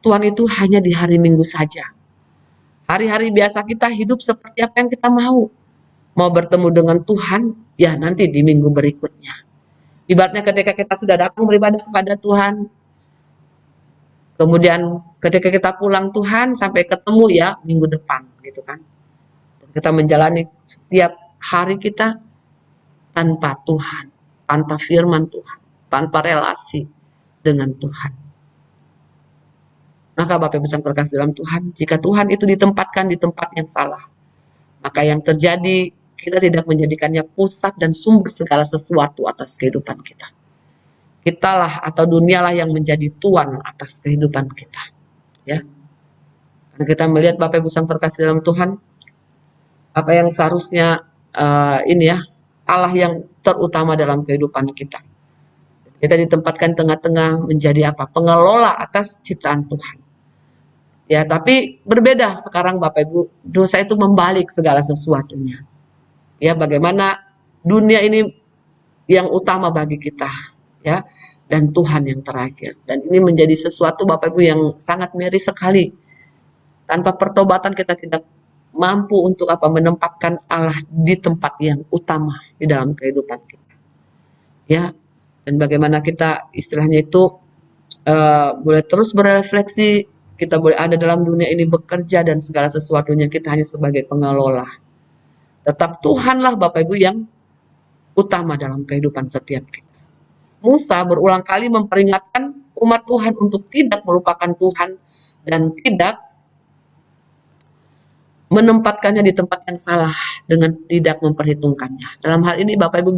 Tuhan itu hanya di hari Minggu saja. Hari-hari biasa kita hidup seperti apa yang kita mau. Mau bertemu dengan Tuhan, ya nanti di minggu berikutnya. Ibaratnya ketika kita sudah datang beribadah kepada Tuhan, kemudian ketika kita pulang Tuhan sampai ketemu ya minggu depan gitu kan. Kita menjalani setiap hari kita tanpa Tuhan, tanpa firman Tuhan, tanpa relasi dengan Tuhan. Maka Bapak Ibu yang terkasih dalam Tuhan, jika Tuhan itu ditempatkan di tempat yang salah, maka yang terjadi kita tidak menjadikannya pusat dan sumber segala sesuatu atas kehidupan kita. Kitalah atau dunialah yang menjadi tuan atas kehidupan kita. Ya. Karena kita melihat Bapak Ibu yang terkasih dalam Tuhan, apa yang seharusnya ini ya, Allah yang terutama dalam kehidupan kita. Kita ditempatkan tengah-tengah menjadi apa? Pengelola atas ciptaan Tuhan. Ya, tapi berbeda sekarang Bapak Ibu, dosa itu membalik segala sesuatunya. Ya, bagaimana dunia ini yang utama bagi kita, ya, dan Tuhan yang terakhir. Dan ini menjadi sesuatu Bapak Ibu yang sangat miris sekali. Tanpa pertobatan kita tidak mampu untuk apa? Menempatkan Allah di tempat yang utama di dalam kehidupan kita. Ya, dan bagaimana kita istilahnya itu boleh terus berefleksi, kita boleh ada dalam dunia ini bekerja dan segala sesuatunya kita hanya sebagai pengelola. Tetap Tuhanlah Bapak Ibu yang utama dalam kehidupan setiap kita. Musa berulang kali memperingatkan umat Tuhan untuk tidak melupakan Tuhan dan tidak menempatkannya di tempat yang salah dengan tidak memperhitungkannya. Dalam hal ini Bapak Ibu,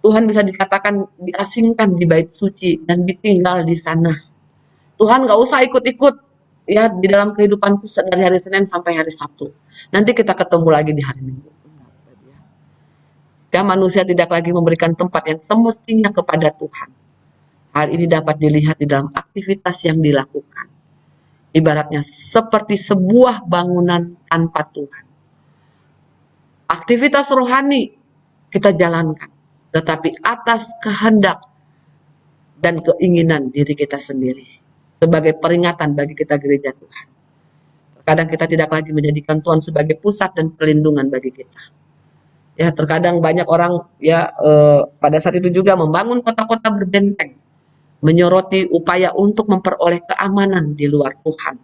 Tuhan bisa dikatakan diasingkan di bait suci dan ditinggal di sana. Tuhan gak usah ikut-ikut ya di dalam kehidupanku dari hari Senin sampai hari Sabtu. Nanti kita ketemu lagi di hari Minggu. Dan manusia tidak lagi memberikan tempat yang semestinya kepada Tuhan. Hal ini dapat dilihat di dalam aktivitas yang dilakukan. Ibaratnya seperti sebuah bangunan tanpa Tuhan. Aktivitas rohani kita jalankan, tetapi atas kehendak dan keinginan diri kita sendiri. Sebagai peringatan bagi kita gereja Tuhan. Kadang kita tidak lagi menjadikan Tuhan sebagai pusat dan perlindungan bagi kita. Ya, terkadang banyak orang ya pada saat itu juga membangun kota-kota berbenteng, menyoroti upaya untuk memperoleh keamanan di luar Tuhan.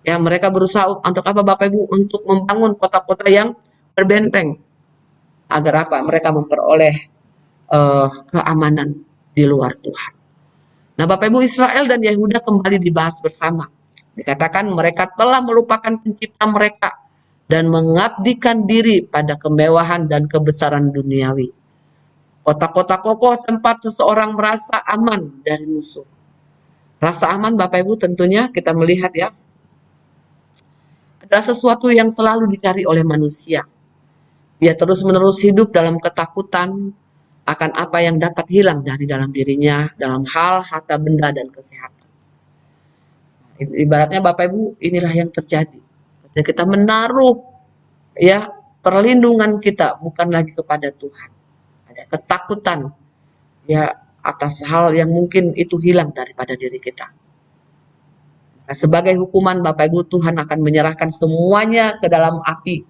Ya, mereka berusaha untuk apa Bapak Ibu? Untuk membangun kota-kota yang berbenteng. Agar apa? Mereka memperoleh keamanan di luar Tuhan. Nah, Bapak Ibu, Israel dan Yehuda kembali dibahas bersama. Dikatakan mereka telah melupakan pencipta mereka dan mengabdikan diri pada kemewahan dan kebesaran duniawi. Kota-kota kokoh tempat seseorang merasa aman dari musuh. Rasa aman Bapak Ibu tentunya kita melihat ya, adalah sesuatu yang selalu dicari oleh manusia. Dia terus-menerus hidup dalam ketakutan akan apa yang dapat hilang dari dalam dirinya dalam hal harta benda dan kesehatan. Ibaratnya Bapak Ibu, inilah yang terjadi. Dan kita menaruh ya perlindungan kita bukan lagi kepada Tuhan. Ada ketakutan ya atas hal yang mungkin itu hilang daripada diri kita. Nah, sebagai hukuman Bapak Ibu, Tuhan akan menyerahkan semuanya ke dalam api.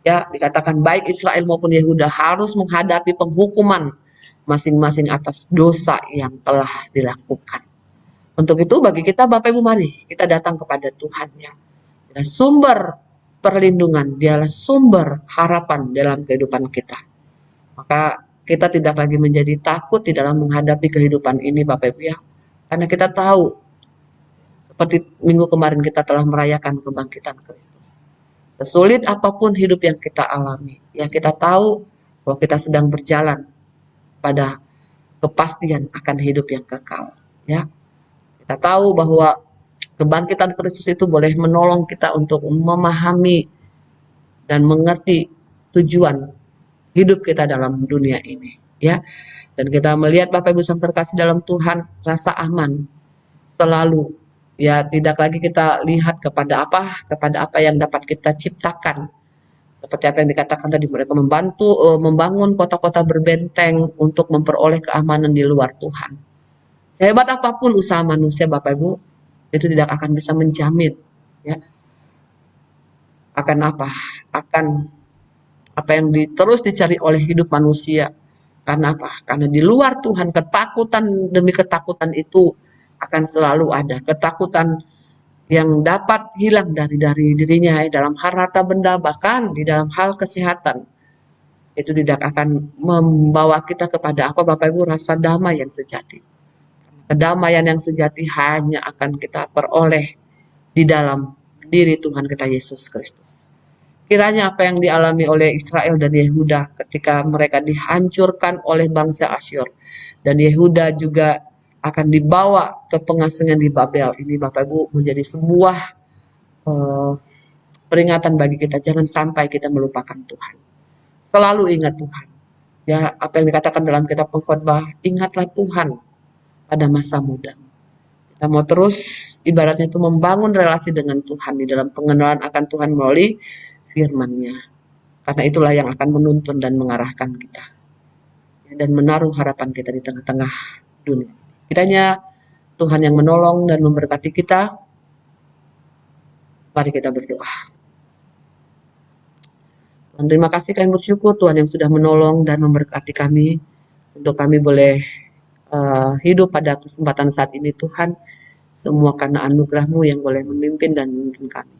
Ya, dikatakan baik Israel maupun Yehuda harus menghadapi penghukuman masing-masing atas dosa yang telah dilakukan. Untuk itu bagi kita Bapak Ibu, mari kita datang kepada Tuhan ya. Dia sumber perlindungan, dialah sumber harapan dalam kehidupan kita. Maka kita tidak lagi menjadi takut di dalam menghadapi kehidupan ini Bapak Ibu ya. Karena kita tahu seperti minggu kemarin kita telah merayakan kebangkitan Kristus. Sesulit apapun hidup yang kita alami, ya kita tahu bahwa kita sedang berjalan pada kepastian akan hidup yang kekal. Ya, kita tahu bahwa kebangkitan Kristus itu boleh menolong kita untuk memahami dan mengerti tujuan hidup kita dalam dunia ini, ya. Dan kita melihat Bapak Ibu yang terkasih dalam Tuhan, rasa aman selalu, ya, tidak lagi kita lihat kepada apa yang dapat kita ciptakan. Seperti apa yang dikatakan tadi, mereka membangun kota-kota berbenteng untuk memperoleh keamanan di luar Tuhan. Sehebat apapun usaha manusia Bapak Ibu, itu tidak akan bisa menjamin, ya, akan apa? Akan apa yang terus dicari oleh hidup manusia. Karena apa? Karena di luar Tuhan, ketakutan demi ketakutan itu akan selalu ada. Ketakutan yang dapat hilang dari dirinya dalam hal harta benda, bahkan di dalam hal kesehatan. Itu tidak akan membawa kita kepada apa Bapak Ibu, rasa damai yang sejati. Kedamaian yang sejati hanya akan kita peroleh di dalam diri Tuhan kita Yesus Kristus. Kiranya apa yang dialami oleh Israel dan Yehuda ketika mereka dihancurkan oleh bangsa Asyur, dan Yehuda juga akan dibawa ke pengasingan di Babel, ini Bapak Ibu menjadi sebuah peringatan bagi kita. Jangan sampai kita melupakan Tuhan. Selalu ingat Tuhan. Ya, apa yang dikatakan dalam kitab Pengkhotbah, ingatlah Tuhan pada masa muda. Kita mau terus ibaratnya itu membangun relasi dengan Tuhan di dalam pengenalan akan Tuhan melalui firman-Nya. Karena itulah yang akan menuntun dan mengarahkan kita. Dan menaruh harapan kita di tengah-tengah dunia. Kiranya Tuhan yang menolong dan memberkati kita. Mari kita berdoa. Tuhan, terima kasih, kami bersyukur Tuhan yang sudah menolong dan memberkati kami. Untuk kami boleh hidup pada kesempatan saat ini Tuhan. Semua karena anugerah-Mu yang boleh memimpin dan memimpin kami.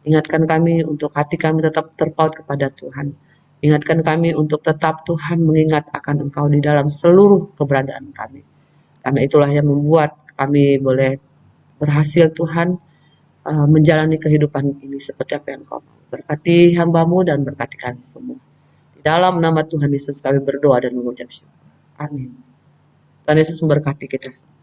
Ingatkan kami untuk hati kami tetap terpaut kepada Tuhan. Ingatkan kami untuk tetap Tuhan mengingat akan Engkau di dalam seluruh keberadaan kami. Karena itulah yang membuat kami boleh berhasil Tuhan menjalani kehidupan ini seperti apa yang Engkau mau. Berkati hamba-Mu dan berkati kami semua. Di dalam nama Tuhan Yesus kami berdoa dan mengucap syukur. Amin. Tuhan Yesus memberkati kita semua.